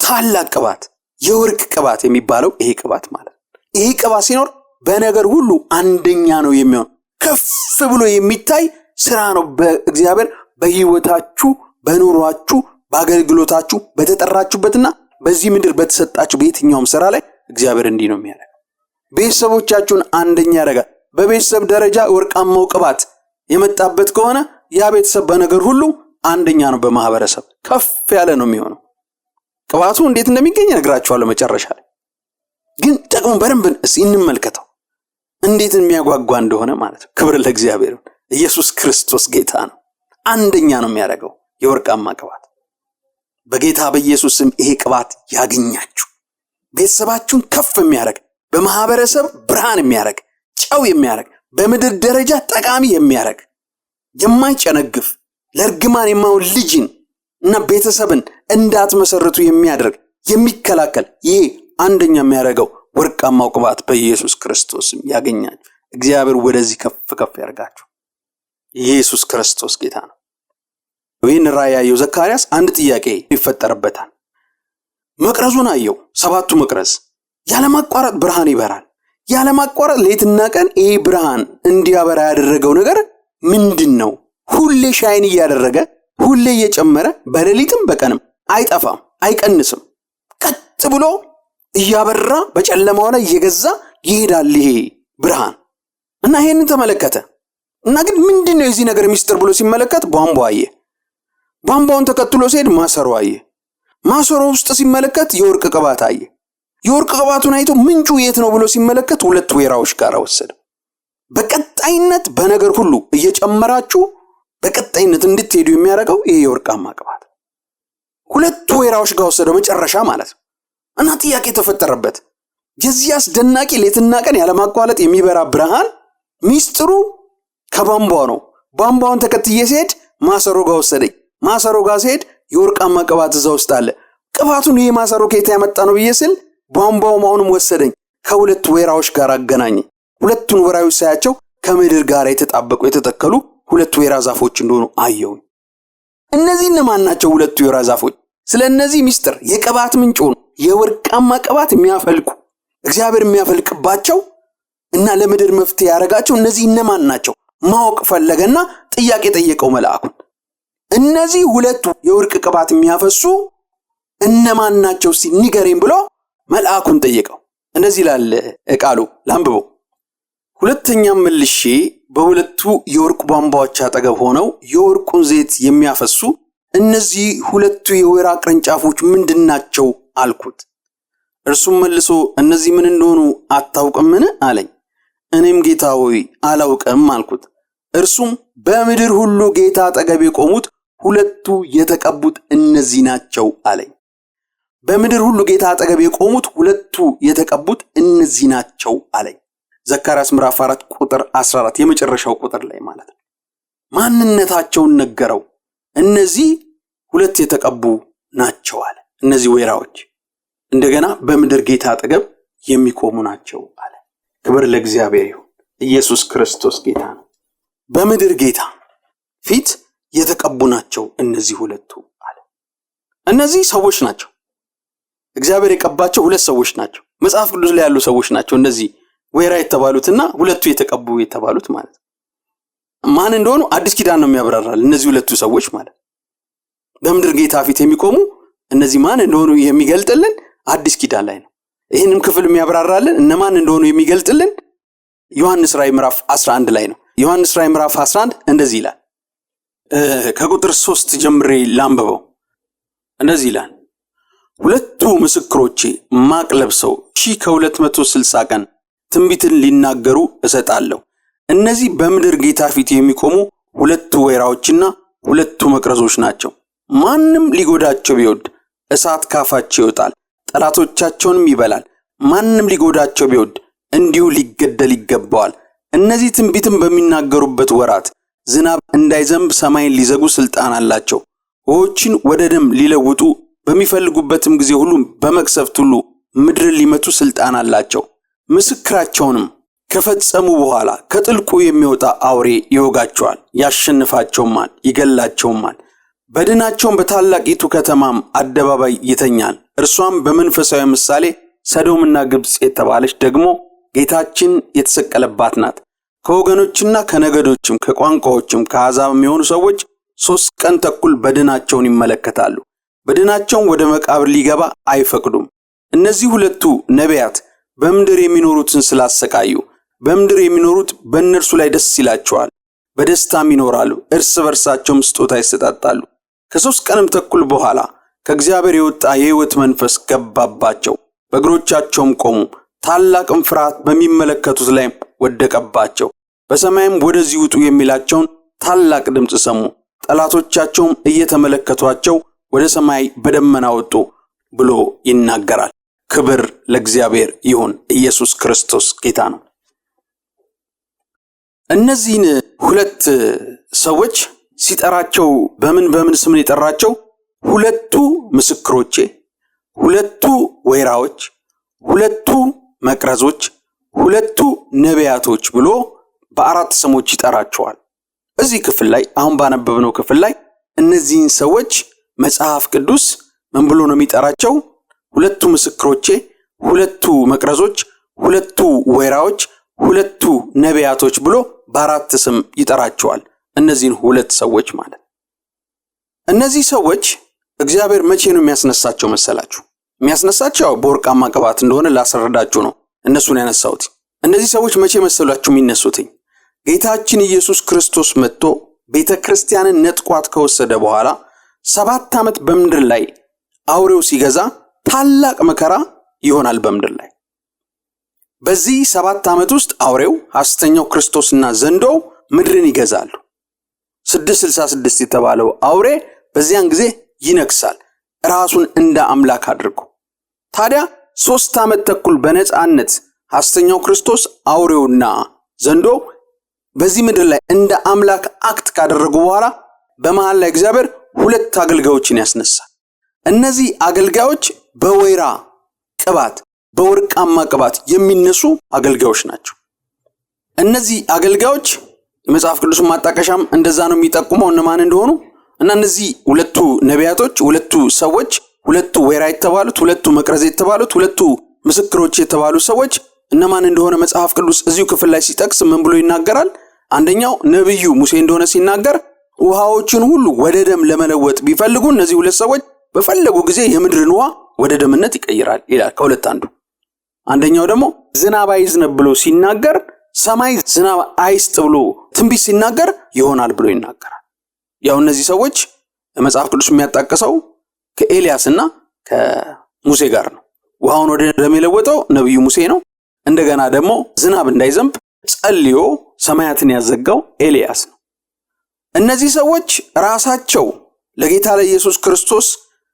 ታላቅ ቅባት፣ የወርቅ ቅባት የሚባለው ይሄ ቅባት ማለት ነው። ይሄ ቅባት ሲኖር በነገር ሁሉ አንደኛ ነው የሚሆን። ከፍ ብሎ የሚታይ ስራ ነው በእግዚአብሔር በህይወታችሁ፣ በኑሯችሁ፣ በአገልግሎታችሁ፣ በተጠራችሁበትና በዚህ ምድር በተሰጣችሁ በየትኛውም ስራ ላይ እግዚአብሔር እንዲህ ነው የሚያደርገው። ቤተሰቦቻችሁን አንደኛ ያደርጋል። በቤተሰብ ደረጃ ወርቃማው ቅባት የመጣበት ከሆነ ያ ቤተሰብ በነገር ሁሉ አንደኛ ነው። በማህበረሰብ ከፍ ያለ ነው የሚሆነው። ቅባቱ እንዴት እንደሚገኝ ነግራችኋለሁ መጨረሻ ላይ። ግን ደግሞ በደንብ እንመልከተው እንዴት የሚያጓጓ እንደሆነ ማለት ነው። ክብር ለእግዚአብሔር። ኢየሱስ ክርስቶስ ጌታ ነው። አንደኛ ነው የሚያደርገው የወርቃማ ቅባት። በጌታ በኢየሱስ ስም ይሄ ቅባት ያገኛችሁ። ቤተሰባችሁን ከፍ የሚያደርግ፣ በማህበረሰብ ብርሃን የሚያደርግ፣ ጨው የሚያደርግ፣ በምድር ደረጃ ጠቃሚ የሚያደርግ፣ የማይጨነግፍ ለርግማን የማይሆን ልጅን እና ቤተሰብን እንዳትመሰርቱ የሚያደርግ የሚከላከል ይሄ አንደኛ የሚያደርገው ወርቃማው ቅባት በኢየሱስ ክርስቶስም ያገኛችሁ። እግዚአብሔር ወደዚህ ከፍ ከፍ ያርጋችሁ። ኢየሱስ ክርስቶስ ጌታ ነው። ወይን ራእይ ያየው ዘካርያስ አንድ ጥያቄ ይፈጠርበታል። መቅረዙን አየው። 7ቱ መቅረዝ ያለማቋረጥ ብርሃን ይበራል። ያለማቋረጥ ሌትና ቀን ይሄ ብርሃን እንዲያበራ ያደረገው ነገር ምንድነው? ሁሌ ሻይን እያደረገ ሁሌ እየጨመረ በሌሊትም በቀንም አይጠፋም፣ አይቀንስም። ቀጥ ብሎ እያበራ በጨለማው ላይ እየገዛ ይሄዳል ይሄ ብርሃን። እና ይሄንን ተመለከተ እና ግን ምንድነው የዚህ ነገር ሚስጥር ብሎ ሲመለከት ቧንቧ አየ። ቧንቧውን ተከትሎ ሲሄድ ማሰሮ አየ። ማሰሮ ውስጥ ሲመለከት የወርቅ ቅባት አየ። የወርቅ ቅባቱን አይቶ ምንጩ የት ነው ብሎ ሲመለከት 2 ወይራዎች ጋር ወሰደ። በቀጣይነት በነገር ሁሉ እየጨመራችሁ በቀጣይነት እንድትሄዱ የሚያደርገው ይሄ የወርቃማ ቅባት 2 ወይራዎች ጋር ወሰደ መጨረሻ ማለት ነው። እና ጥያቄ ተፈጠረበት። የዚህ አስደናቂ ሌትና ቀን ያለማቋረጥ የሚበራ ብርሃን ሚስጥሩ ከቧንቧው ነው። ቧንቧውን ተከትዬ ሲሄድ ማሰሮ ጋር ወሰደኝ። ማሰሮ ጋር ሲሄድ የወርቃማ ቅባት እዛ ውስጥ አለ። ቅባቱን ይሄ ማሰሮ ከየት ያመጣ ነው ብዬ ስል ቧንቧው ማሁንም ወሰደኝ፣ ከ2 ወይራዎች ጋር አገናኘኝ። 2ቱን ወይራዎች ሳያቸው ከምድር ጋር የተጣበቁ የተተከሉ 2 ወይራ ዛፎች እንደሆኑ አየሁ። እነዚህ እነማን ናቸው 2 ወይራ ዛፎች? ስለነዚህ ሚስጥር የቅባት ምንጭ ነው። የወርቃማ ቅባት የሚያፈልቁ እግዚአብሔር የሚያፈልቅባቸው እና ለምድር መፍትሄ ያደረጋቸው እነዚህ እነማን ናቸው? ማወቅ ፈለገና ጥያቄ ጠየቀው መልአኩን። እነዚህ ሁለቱ የወርቅ ቅባት የሚያፈሱ እነማን ናቸው እስቲ ንገረኝ ብሎ መልአኩን ጠየቀው። እንደዚህ ይላል ቃሉ፣ ላንብበው። ሁለተኛም መልሼ በሁለቱ የወርቅ ቧንቧዎች አጠገብ ሆነው የወርቁን ዘይት የሚያፈሱ እነዚህ ሁለቱ የወይራ ቅርንጫፎች ምንድናቸው አልኩት። እርሱም መልሶ እነዚህ ምን እንደሆኑ አታውቅምን አለኝ። እኔም ጌታ ሆይ አላውቅም አልኩት። እርሱም በምድር ሁሉ ጌታ አጠገብ የቆሙት ሁለቱ የተቀቡት እነዚህ ናቸው አለኝ። በምድር ሁሉ ጌታ አጠገብ የቆሙት ሁለቱ የተቀቡት እነዚህ ናቸው አለኝ። ዘካርያስ ምዕራፍ 4 ቁጥር 14 የመጨረሻው ቁጥር ላይ ማለት ነው። ማንነታቸውን ነገረው። እነዚህ ሁለት የተቀቡ ናቸው አለ። እነዚህ ወይራዎች እንደገና በምድር ጌታ አጠገብ የሚቆሙ ናቸው አለ። ክብር ለእግዚአብሔር ይሁን። ኢየሱስ ክርስቶስ ጌታ ነው። በምድር ጌታ ፊት የተቀቡ ናቸው እነዚህ ሁለቱ አለ። እነዚህ ሰዎች ናቸው። እግዚአብሔር የቀባቸው ሁለት ሰዎች ናቸው። መጽሐፍ ቅዱስ ላይ ያሉ ሰዎች ናቸው። እነዚህ ወይራ የተባሉትና ሁለቱ የተቀቡ የተባሉት ማለት ማን እንደሆኑ አዲስ ኪዳን ነው የሚያብራራል። እነዚህ ሁለቱ ሰዎች ማለት በምድር ጌታ ፊት የሚቆሙ እነዚህ ማን እንደሆኑ የሚገልጥልን አዲስ ኪዳን ላይ ነው። ይህንም ክፍል የሚያብራራልን እነማን እንደሆኑ የሚገልጥልን ዮሐንስ ራዕይ ምዕራፍ 11 ላይ ነው። ዮሐንስ ራዕይ ምዕራፍ 11 እንደዚህ ይላል። ከቁጥር 3 ጀምሬ ላንብበው። እንደዚህ ይላል። ሁለቱ ምስክሮቼ ማቅ ለብሰው 1260 ቀን ትንቢትን ሊናገሩ እሰጣለሁ። እነዚህ በምድር ጌታ ፊት የሚቆሙ ሁለቱ ወይራዎችና ሁለቱ መቅረዞች ናቸው። ማንም ሊጎዳቸው ቢወድ እሳት ካፋቸው ይወጣል፣ ጠላቶቻቸውንም ይበላል። ማንም ሊጎዳቸው ቢወድ እንዲሁ ሊገደል ይገባዋል። እነዚህ ትንቢትን በሚናገሩበት ወራት ዝናብ እንዳይዘንብ ሰማይን ሊዘጉ ስልጣን አላቸው። ውኆችን ወደ ደም ሊለውጡ በሚፈልጉበትም ጊዜ ሁሉ በመቅሰፍት ሁሉ ምድርን ሊመቱ ስልጣን አላቸው። ምስክራቸውንም ከፈጸሙ በኋላ ከጥልቁ የሚወጣ አውሬ ይወጋቸዋል፣ ያሸንፋቸውማል፣ ይገላቸውማል። በድናቸውም በታላቂቱ ከተማም አደባባይ ይተኛል። እርሷም በመንፈሳዊ ምሳሌ ሰዶምና ግብጽ የተባለች ደግሞ ጌታችን የተሰቀለባት ናት። ከወገኖችና ከነገዶችም ከቋንቋዎችም ከአሕዛብ የሚሆኑ ሰዎች 3 ቀን ተኩል በድናቸውን ይመለከታሉ። በድናቸውም ወደ መቃብር ሊገባ አይፈቅዱም። እነዚህ ሁለቱ ነቢያት በምድር የሚኖሩትን ስላሰቃዩ በምድር የሚኖሩት በእነርሱ ላይ ደስ ይላቸዋል፣ በደስታም ይኖራሉ። እርስ በርሳቸውም ስጦታ ይሰጣጣሉ። ከ3 ቀንም ተኩል በኋላ ከእግዚአብሔር የወጣ የሕይወት መንፈስ ገባባቸው። በእግሮቻቸውም ቆሙ። ታላቅም ፍርሃት በሚመለከቱት ላይ ወደቀባቸው። በሰማይም ወደዚህ ውጡ የሚላቸውን ታላቅ ድምፅ ሰሙ። ጠላቶቻቸውም እየተመለከቷቸው ወደ ሰማይ በደመና ወጡ ብሎ ይናገራል። ክብር ለእግዚአብሔር ይሁን። ኢየሱስ ክርስቶስ ጌታ ነው። እነዚህን ሁለት ሰዎች ሲጠራቸው በምን ስም የጠራቸው? ሁለቱ ምስክሮቼ፣ ሁለቱ ወይራዎች፣ ሁለቱ መቅረዞች፣ ሁለቱ ነቢያቶች ብሎ በአራት ስሞች ይጠራቸዋል። እዚህ ክፍል ላይ አሁን ባነበብነው ክፍል ላይ እነዚህን ሰዎች መጽሐፍ ቅዱስ ምን ብሎ ነው የሚጠራቸው? ሁለቱ ምስክሮቼ፣ ሁለቱ መቅረዞች፣ ሁለቱ ወይራዎች፣ ሁለቱ ነቢያቶች ብሎ በአራት ስም ይጠራቸዋል። እነዚህን ሁለት ሰዎች ማለት እነዚህ ሰዎች እግዚአብሔር መቼ ነው የሚያስነሳቸው መሰላችሁ? የሚያስነሳቸው በወርቃማ ቅባት እንደሆነ ላስረዳችሁ ነው እነሱን ያነሳሁት። እነዚህ ሰዎች መቼ መሰላችሁ የሚነሱት? ጌታችን ኢየሱስ ክርስቶስ መጥቶ ቤተክርስቲያንን ነጥቋት ከወሰደ በኋላ 7 ዓመት በምድር ላይ አውሬው ሲገዛ ታላቅ መከራ ይሆናል በምድር ላይ። በዚህ 7 ዓመት ውስጥ አውሬው ሐሰተኛው ክርስቶስና ዘንዶው ምድርን ይገዛሉ። 666 የተባለው አውሬ በዚያን ጊዜ ይነግሳል ራሱን እንደ አምላክ አድርጎ። ታዲያ 3 ዓመት ተኩል በነጻነት ሐሰተኛው ክርስቶስ አውሬውና ዘንዶ በዚህ ምድር ላይ እንደ አምላክ አክት ካደረጉ በኋላ በመሃል ላይ እግዚአብሔር 2 አገልጋዮችን ያስነሳል። እነዚህ አገልጋዮች በወይራ ቅባት በወርቃማ ቅባት የሚነሱ አገልጋዮች ናቸው። እነዚህ አገልጋዮች የመጽሐፍ ቅዱስ ማጣቀሻም እንደዛ ነው የሚጠቁመው እነማን እንደሆኑ እና እነዚህ ሁለቱ ነቢያቶች፣ ሁለቱ ሰዎች፣ ሁለቱ ወይራ የተባሉት፣ ሁለቱ መቅረዝ የተባሉት፣ ሁለቱ ምስክሮች የተባሉ ሰዎች እነማን እንደሆነ መጽሐፍ ቅዱስ እዚሁ ክፍል ላይ ሲጠቅስ ምን ብሎ ይናገራል? አንደኛው ነብዩ ሙሴ እንደሆነ ሲናገር፣ ውሃዎችን ሁሉ ወደ ደም ለመለወጥ ቢፈልጉ እነዚህ ሁለት ሰዎች በፈለጉ ጊዜ የምድርን ውሃ ወደ ደምነት ይቀይራል ይላል። ከሁለት አንዱ። አንደኛው ደግሞ ዝናብ አይዝነብ ብሎ ሲናገር ሰማይ ዝናብ አይስጥ ብሎ ትንቢት ሲናገር ይሆናል ብሎ ይናገራል። ያው እነዚህ ሰዎች መጽሐፍ ቅዱስ የሚያጣቀሰው ከኤልያስና ከሙሴ ጋር ነው። ውሃውን ወደ ደም የለወጠው ነብዩ ሙሴ ነው። እንደገና ደግሞ ዝናብ እንዳይዘንብ ጸልዮ ሰማያትን ያዘጋው ኤልያስ ነው። እነዚህ ሰዎች ራሳቸው ለጌታ ለኢየሱስ ክርስቶስ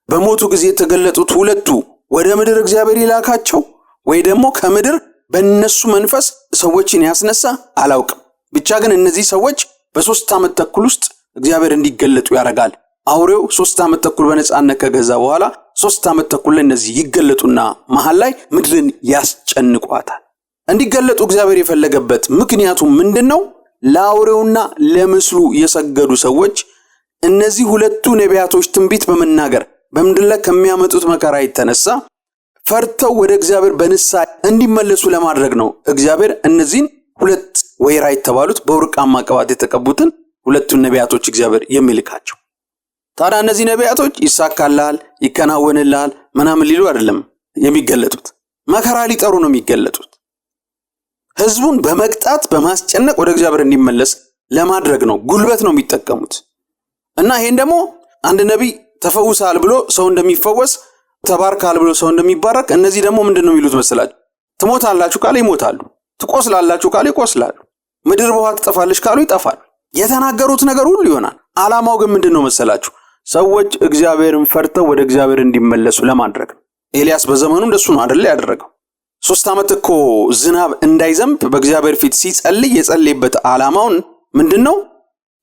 በሞቱ ጊዜ የተገለጡት ሁለቱ ወደ ምድር እግዚአብሔር ይላካቸው ወይ ደግሞ ከምድር በእነሱ መንፈስ ሰዎችን ያስነሳ አላውቅም። ብቻ ግን እነዚህ ሰዎች በ3 ዓመት ተኩል ውስጥ እግዚአብሔር እንዲገለጡ ያደርጋል። አውሬው 3 ዓመት ተኩል በነጻነት ከገዛ በኋላ 3 ዓመት ተኩል ላይ እነዚህ ይገለጡና መሃል ላይ ምድርን ያስጨንቋታል። እንዲገለጡ እግዚአብሔር የፈለገበት ምክንያቱ ምንድነው? ለአውሬውና ለምስሉ የሰገዱ ሰዎች እነዚህ ሁለቱ ነቢያቶች ትንቢት በመናገር በምድር ላይ ከሚያመጡት መከራ የተነሳ ፈርተው ወደ እግዚአብሔር በንስሐ እንዲመለሱ ለማድረግ ነው። እግዚአብሔር እነዚህን ሁለት ወይራ የተባሉት በወርቃማ ቅባት የተቀቡትን ሁለቱን ነቢያቶች እግዚአብሔር የሚልካቸው። ታዲያ እነዚህ ነቢያቶች ይሳካልሃል፣ ይከናወንልሃል ምናምን ሊሉ አይደለም የሚገለጡት፣ መከራ ሊጠሩ ነው የሚገለጡት። ህዝቡን በመቅጣት በማስጨነቅ ወደ እግዚአብሔር እንዲመለስ ለማድረግ ነው። ጉልበት ነው የሚጠቀሙት። እና ይሄን ደግሞ አንድ ነቢይ ተፈውሳል ብሎ ሰው እንደሚፈወስ፣ ተባርካል ብሎ ሰው እንደሚባረክ፣ እነዚህ ደግሞ ምንድነው የሚሉት መሰላችሁ? ትሞታላችሁ ካለ ይሞታሉ፣ ትቆስላላችሁ ካለ ይቆስላሉ፣ ምድር በውሃ ትጠፋለች ካሉ ይጠፋሉ። የተናገሩት ነገር ሁሉ ይሆናል። ዓላማው ግን ምንድነው መሰላችሁ? ሰዎች እግዚአብሔርን ፈርተው ወደ እግዚአብሔር እንዲመለሱ ለማድረግ ነው። ኤልያስ በዘመኑ እንደሱ ነው አይደል ያደረገው። 3 ዓመት እኮ ዝናብ እንዳይዘንብ በእግዚአብሔር ፊት ሲጸልይ የጸለየበት ዓላማውን ምንድነው?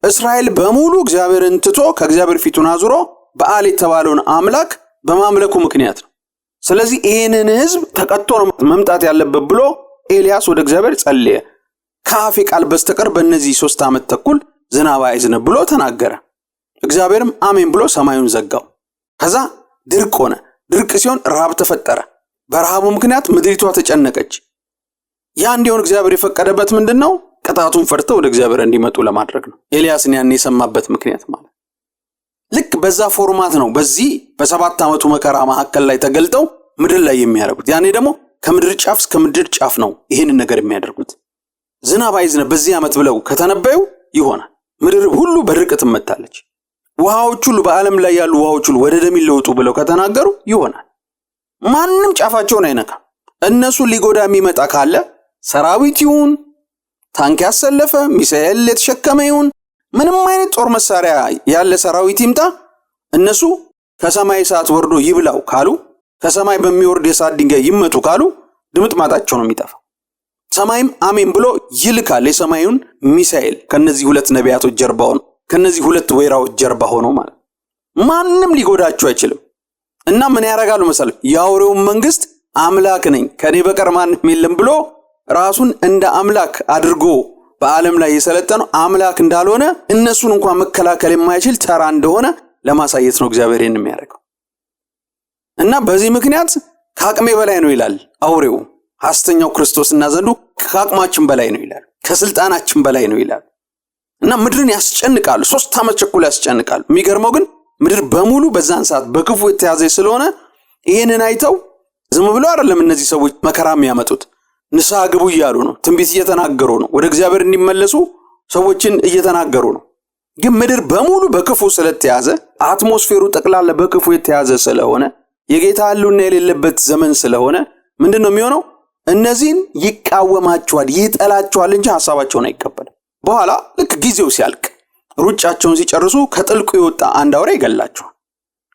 እስራኤል በሙሉ እግዚአብሔርን ትቶ ከእግዚአብሔር ፊቱን አዙሮ በአል የተባለውን አምላክ በማምለኩ ምክንያት ነው። ስለዚህ ይሄንን ህዝብ ተቀጥቶ ነው መምጣት ያለበት ብሎ ኤልያስ ወደ እግዚአብሔር ጸለየ። ከአፌ ቃል በስተቀር በእነዚህ 3 ዓመት ተኩል ዝናብ አይዝነብ ብሎ ተናገረ። እግዚአብሔርም አሜን ብሎ ሰማዩን ዘጋው። ከዛ ድርቅ ሆነ። ድርቅ ሲሆን ረሃብ ተፈጠረ። በረሃቡ ምክንያት ምድሪቷ ተጨነቀች። ያ እንዲሆን እግዚአብሔር የፈቀደበት ምንድነው? ቅጣቱን ፈርተው ወደ እግዚአብሔር እንዲመጡ ለማድረግ ነው። ኤልያስን ያን የሰማበት ምክንያት ማለት ልክ በዛ ፎርማት ነው። በዚህ በ7 ዓመቱ መከራ መካከል ላይ ተገልጠው ምድር ላይ የሚያደርጉት። ያኔ ደግሞ ከምድር ጫፍ እስከ ምድር ጫፍ ነው ይሄንን ነገር የሚያደርጉት። ዝናብ አይዝነብ በዚህ ዓመት ብለው ከተነበዩ ይሆናል። ምድር ሁሉ በድርቅ ትመታለች። ውሃዎች ሁሉ በዓለም ላይ ያሉ ውሃዎች ሁሉ ወደ ደም ይለወጡ ብለው ከተናገሩ ይሆናል። ማንም ጫፋቸውን አይነካም። እነሱ ሊጎዳ የሚመጣ ካለ ሰራዊት ይሁን፣ ታንክ ያሰለፈ፣ ሚሳኤል የተሸከመ ይሁን፣ ምንም አይነት ጦር መሳሪያ ያለ ሰራዊት ይምጣ፣ እነሱ ከሰማይ እሳት ወርዶ ይብላው ካሉ፣ ከሰማይ በሚወርድ የእሳት ድንጋይ ይመቱ ካሉ ድምጥማጣቸው ነው የሚጠፋው። ሰማይም አሜን ብሎ ይልካል የሰማዩን ሚሳኤል ከነዚህ ሁለት ነቢያቶች ጀርባ ሆኖ፣ ከነዚህ ሁለት ወይራዎች ጀርባ ሆኖ ማለት ማንም ሊጎዳቸው አይችልም። እና ምን ያደርጋሉ መሰለህ? የአውሬውን መንግስት አምላክ ነኝ ከኔ በቀር ማንም የለም ብሎ ራሱን እንደ አምላክ አድርጎ በዓለም ላይ የሰለጠነው አምላክ እንዳልሆነ እነሱን እንኳን መከላከል የማይችል ተራ እንደሆነ ለማሳየት ነው እግዚአብሔር ይህን የሚያደርገው። እና በዚህ ምክንያት ከአቅሜ በላይ ነው ይላል አውሬው። ሐሰተኛው ክርስቶስና ዘንዱ ከአቅማችን በላይ ነው ይላል፣ ከስልጣናችን በላይ ነው ይላል። እና ምድርን ያስጨንቃሉ። 3 ዓመት ቸኩል ያስጨንቃሉ። የሚገርመው ግን ምድር በሙሉ በዛን ሰዓት በክፉ የተያዘ ስለሆነ ይሄንን አይተው ዝም ብሎ አይደለም እነዚህ ሰዎች መከራ የሚያመጡት። ንስሐ ግቡ እያሉ ነው፣ ትንቢት እየተናገሩ ነው፣ ወደ እግዚአብሔር እንዲመለሱ ሰዎችን እየተናገሩ ነው። ግን ምድር በሙሉ በክፉ ስለተያዘ፣ አትሞስፌሩ ጠቅላላ በክፉ የተያዘ ስለሆነ፣ የጌታ ሕልውና የሌለበት ዘመን ስለሆነ ምንድነው የሚሆነው? እነዚህን ይቃወማቸዋል፣ ይጠላቸዋል እንጂ ሐሳባቸውን አይቀበልም። በኋላ ልክ ጊዜው ሲያልቅ ሩጫቸውን ሲጨርሱ ከጥልቁ የወጣ አንድ አውሬ ይገላቸዋል።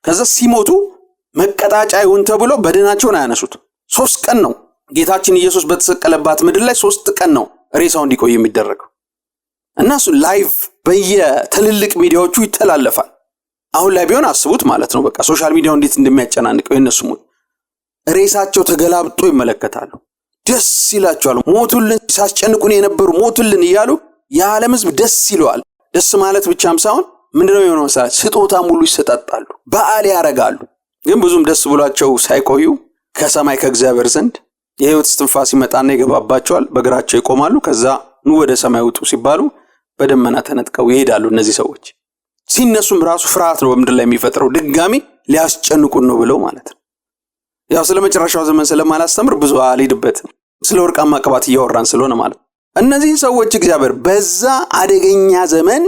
ከዛ ሲሞቱ መቀጣጫ ይሁን ተብሎ በደናቸውን አያነሱት። 3 ቀን ነው ጌታችን ኢየሱስ በተሰቀለባት ምድር ላይ 3 ቀን ነው ሬሳው እንዲቆይ የሚደረገው። እና እሱ ላይቭ በየትልልቅ ሚዲያዎቹ ይተላለፋል። አሁን ላይ ቢሆን አስቡት ማለት ነው። በቃ ሶሻል ሚዲያው እንዴት እንደሚያጨናንቀው የነሱ ሞት። ሬሳቸው ተገላብጦ ይመለከታሉ፣ ደስ ይላቸዋል። ሞቱልን፣ ሲያስጨንቁን የነበሩ ሞቱልን እያሉ የዓለም ሕዝብ ደስ ይለዋል። ደስ ማለት ብቻም ሳይሆን ምንድነው የሆነው መሰለህ? ስጦታም ሁሉ ይሰጣጣሉ፣ በዓል ያረጋሉ። ግን ብዙም ደስ ብሏቸው ሳይቆዩ ከሰማይ ከእግዚአብሔር ዘንድ የሕይወት እስትንፋስ ይመጣና ይገባባቸዋል። በእግራቸው ይቆማሉ። ከዛ ኑ ወደ ሰማይ ውጡ ሲባሉ በደመና ተነጥቀው ይሄዳሉ እነዚህ ሰዎች። ሲነሱም ራሱ ፍርሃት ነው በምድር ላይ የሚፈጥረው፣ ድጋሚ ሊያስጨንቁን ነው ብለው ማለት ነው። ያው ስለመጨረሻው ዘመን ስለማላስተምር ብዙ አልሄድበትም፣ ስለ ወርቃማ ቅባት እያወራን ስለሆነ ማለት ነው። እነዚህ ሰዎች እግዚአብሔር በዛ አደገኛ ዘመን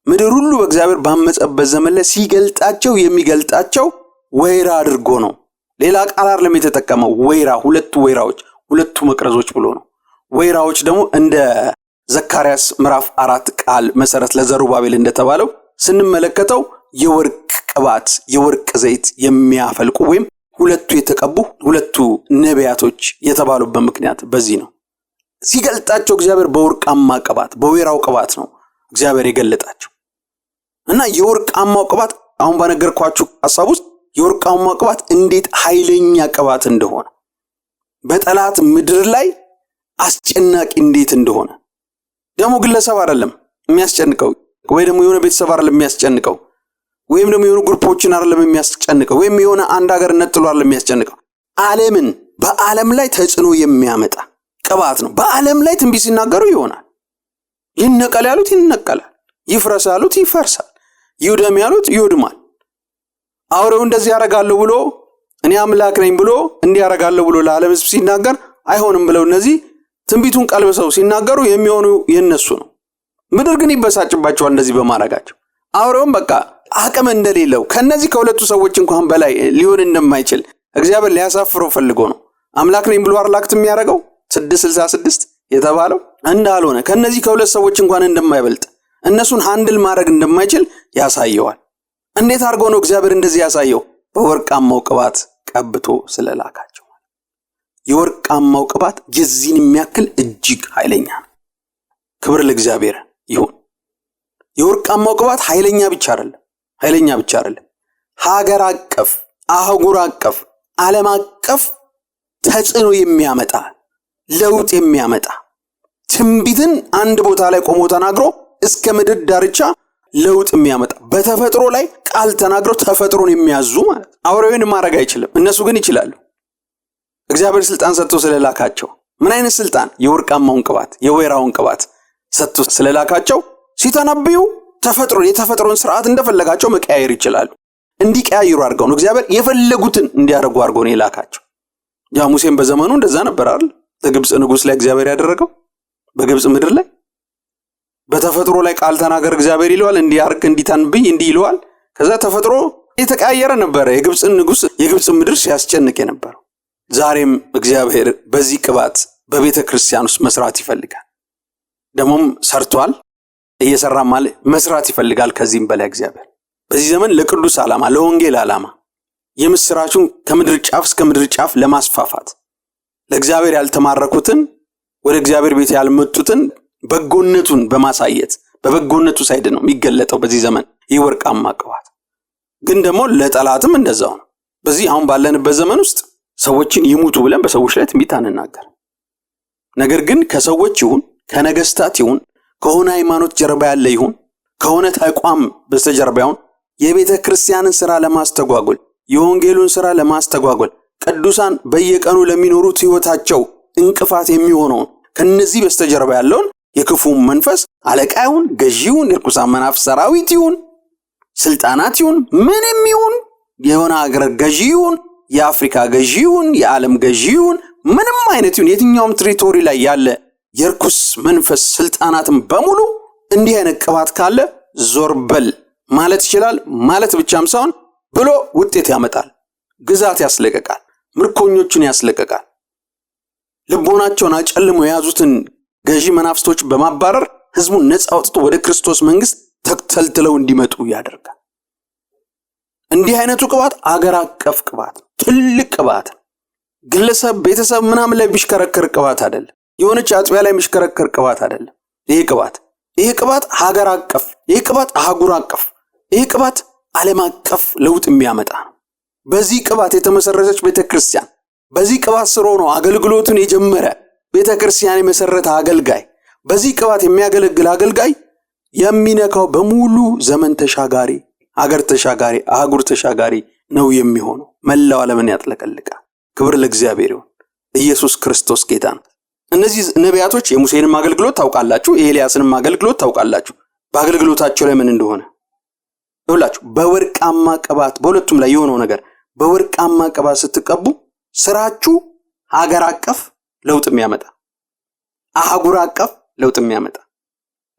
ምድር ሁሉ በእግዚአብሔር ባመጸበት ዘመን ላይ ሲገልጣቸው የሚገልጣቸው ወይራ አድርጎ ነው። ሌላ ቃል አይደለም የተጠቀመው። ወይራ፣ ሁለቱ ወይራዎች፣ ሁለቱ መቅረዞች ብሎ ነው። ወይራዎች ደግሞ እንደ ዘካርያስ ምዕራፍ 4 ቃል መሰረት ለዘሩባቤል እንደተባለው ስንመለከተው የወርቅ ቅባት፣ የወርቅ ዘይት የሚያፈልቁ ወይም ሁለቱ የተቀቡ ሁለቱ ነቢያቶች የተባሉበት ምክንያት በዚህ ነው። ሲገልጣቸው እግዚአብሔር በወርቃማ ቅባት፣ በወይራው ቅባት ነው እግዚአብሔር የገለጣቸው እና የወርቃማው ቅባት አሁን በነገርኳችሁ ሐሳብ ውስጥ የወርቃማው ቅባት እንዴት ኃይለኛ ቅባት እንደሆነ፣ በጠላት ምድር ላይ አስጨናቂ እንዴት እንደሆነ፣ ደግሞ ግለሰብ አይደለም የሚያስጨንቀው፣ ወይ ደግሞ የሆነ ቤተሰብ አይደለም የሚያስጨንቀው፣ ወይም ደግሞ የሆነ ግሩፖችን አይደለም የሚያስጨንቀው፣ ወይም የሆነ አንድ ሀገር ነጥሎ አይደለም የሚያስጨንቀው፣ ዓለምን በዓለም ላይ ተጽዕኖ የሚያመጣ ቅባት ነው። በዓለም ላይ ትንቢት ሲናገሩ ይሆናል። ይነቀል ያሉት ይነቀላል፣ ይፍረስ ያሉት ይፈርሳል፣ ይውደም ያሉት ይውድማል። አውሬው እንደዚህ ያደርጋለሁ ብሎ እኔ አምላክ ነኝ ብሎ እንዲህ ያደርጋለሁ ብሎ ለዓለም ሕዝብ ሲናገር አይሆንም ብለው እነዚህ ትንቢቱን ቀልብሰው ሲናገሩ የሚሆኑ የነሱ ነው። ምድር ግን ይበሳጭባቸዋል እንደዚህ በማድረጋቸው። አውሬውም በቃ አቅም እንደሌለው ከነዚህ ከሁለቱ ሰዎች እንኳን በላይ ሊሆን እንደማይችል እግዚአብሔር ሊያሳፍረው ፈልጎ ነው። አምላክ ነኝ ብሎ አርላክት የሚያደርገው 666 የተባለው እንዳልሆነ፣ ከነዚህ ከሁለት ሰዎች እንኳን እንደማይበልጥ፣ እነሱን ሃንድል ማድረግ እንደማይችል ያሳየዋል። እንዴት አድርጎ ነው እግዚአብሔር እንደዚህ ያሳየው? በወርቃማው ቅባት ቀብቶ ስለላካቸው። የወርቃማው ቅባት የዚህን የሚያክል እጅግ ኃይለኛ ነው። ክብር ለእግዚአብሔር ይሁን። የወርቃማው ቅባት ኃይለኛ ብቻ አይደለም፣ ሀገር አቀፍ፣ አህጉር አቀፍ፣ ዓለም አቀፍ ተጽዕኖ የሚያመጣ፣ ለውጥ የሚያመጣ፣ ትንቢትን አንድ ቦታ ላይ ቆሞ ተናግሮ እስከ ምድር ዳርቻ ለውጥ የሚያመጣ፣ በተፈጥሮ ላይ ቃል ተናግረው ተፈጥሮን የሚያዙ ማለት። አውሬውን ማድረግ አይችልም፣ እነሱ ግን ይችላሉ። እግዚአብሔር ስልጣን ሰጥቶ ስለላካቸው። ምን አይነት ስልጣን? የወርቃማውን ቅባት፣ የወይራውን ቅባት ሰጥቶ ስለላካቸው ሲተነብዩ የተፈጥሮን ስርዓት እንደፈለጋቸው መቀያየር ይችላሉ። እንዲቀያይሩ አድርገው ነው እግዚአብሔር የፈለጉትን እንዲያደርጉ አድርገው ነው የላካቸው። ያ ሙሴም በዘመኑ እንደዛ ነበር አይደል? በግብጽ ንጉስ ላይ እግዚአብሔር ያደረገው፣ በግብጽ ምድር ላይ በተፈጥሮ ላይ ቃል ተናገር እግዚአብሔር ይለዋል፣ እንዲያርግ እንዲተንብይ እንዲህ ይለዋል። ከዛ ተፈጥሮ የተቀያየረ ነበር። የግብጽን ንጉስ የግብጽ ምድር ሲያስጨንቅ የነበረው። ዛሬም እግዚአብሔር በዚህ ቅባት በቤተ ክርስቲያን ውስጥ መስራት ይፈልጋል። ደሞም ሰርቷል፣ እየሰራ ማለት መስራት ይፈልጋል። ከዚህም በላይ እግዚአብሔር በዚህ ዘመን ለቅዱስ ዓላማ፣ ለወንጌል ዓላማ የምስራቹን ከምድር ጫፍ እስከ ምድር ጫፍ ለማስፋፋት ለእግዚአብሔር ያልተማረኩትን ወደ እግዚአብሔር ቤት ያልመጡትን በጎነቱን በማሳየት በበጎነቱ ሳይድ ነው የሚገለጠው በዚህ ዘመን ይህ ወርቃማ ቅባት። ግን ደግሞ ለጠላትም እንደዛው ነው። በዚህ አሁን ባለንበት ዘመን ውስጥ ሰዎችን ይሙቱ ብለን በሰዎች ላይ ትንቢት አንናገር። ነገር ግን ከሰዎች ይሁን ከነገስታት ይሁን ከሆነ ሃይማኖት ጀርባ ያለ ይሁን ከሆነ ተቋም በስተጀርባ ይሁን የቤተ ክርስቲያንን ሥራ ለማስተጓጎል የወንጌሉን ሥራ ለማስተጓጎል ቅዱሳን በየቀኑ ለሚኖሩት ሕይወታቸው እንቅፋት የሚሆነውን ከነዚህ በስተጀርባ ያለውን የክፉ መንፈስ አለቃ ይሁን ገዢ ይሁን የርኩሳን መናፍስት ሰራዊት ይሁን ስልጣናት ይሁን ምንም ይሁን የሆነ ሀገር ገዢ ይሁን የአፍሪካ ገዢ ይሁን የዓለም ገዢ ይሁን ምንም አይነት ይሁን የትኛውም ትሪቶሪ ላይ ያለ የርኩስ መንፈስ ስልጣናትን በሙሉ እንዲህ አይነት ቅባት ካለ ዞርበል ማለት ይችላል። ማለት ብቻም ሳይሆን ብሎ ውጤት ያመጣል። ግዛት ያስለቀቃል፣ ምርኮኞችን ያስለቀቃል። ልቦናቸውን አጨልሞ የያዙትን ገዢ መናፍስቶች በማባረር ህዝቡን ነፃ አውጥቶ ወደ ክርስቶስ መንግስት ተክተልትለው እንዲመጡ ያደርጋል። እንዲህ አይነቱ ቅባት አገር አቀፍ ቅባት፣ ትልቅ ቅባት፣ ግለሰብ ቤተሰብ ምናምን ላይ ቢሽከረከር ቅባት አይደለም። የሆነች አጥቢያ ላይ ቢሽከረከር ቅባት አይደለም። ይሄ ቅባት ሀገር አቀፍ፣ ይሄ ቅባት አህጉር አቀፍ፣ ይሄ ቅባት ዓለም አቀፍ ለውጥ የሚያመጣ ነው። በዚህ ቅባት የተመሰረተች ቤተክርስቲያን፣ በዚህ ቅባት ስር ሆኖ አገልግሎቱን የጀመረ ቤተክርስቲያን የመሰረተ አገልጋይ፣ በዚህ ቅባት የሚያገለግል አገልጋይ የሚነካው በሙሉ ዘመን ተሻጋሪ፣ ሀገር ተሻጋሪ፣ አህጉር ተሻጋሪ ነው የሚሆነው። መላው ዓለምን ያጥለቀልቃል። ክብር ለእግዚአብሔር ይሁን። ኢየሱስ ክርስቶስ ጌታ ነው። እነዚህ ነቢያቶች የሙሴንም አገልግሎት ታውቃላችሁ፣ የኤልያስንም አገልግሎት ታውቃላችሁ። በአገልግሎታቸው ላይ ምን እንደሆነ ይኸውላችሁ በወርቃማ ቅባት በሁለቱም ላይ የሆነው ነገር በወርቃማ ቅባት ስትቀቡ ስራችሁ ሀገር አቀፍ ለውጥ የሚያመጣ አህጉር አቀፍ ለውጥ የሚያመጣ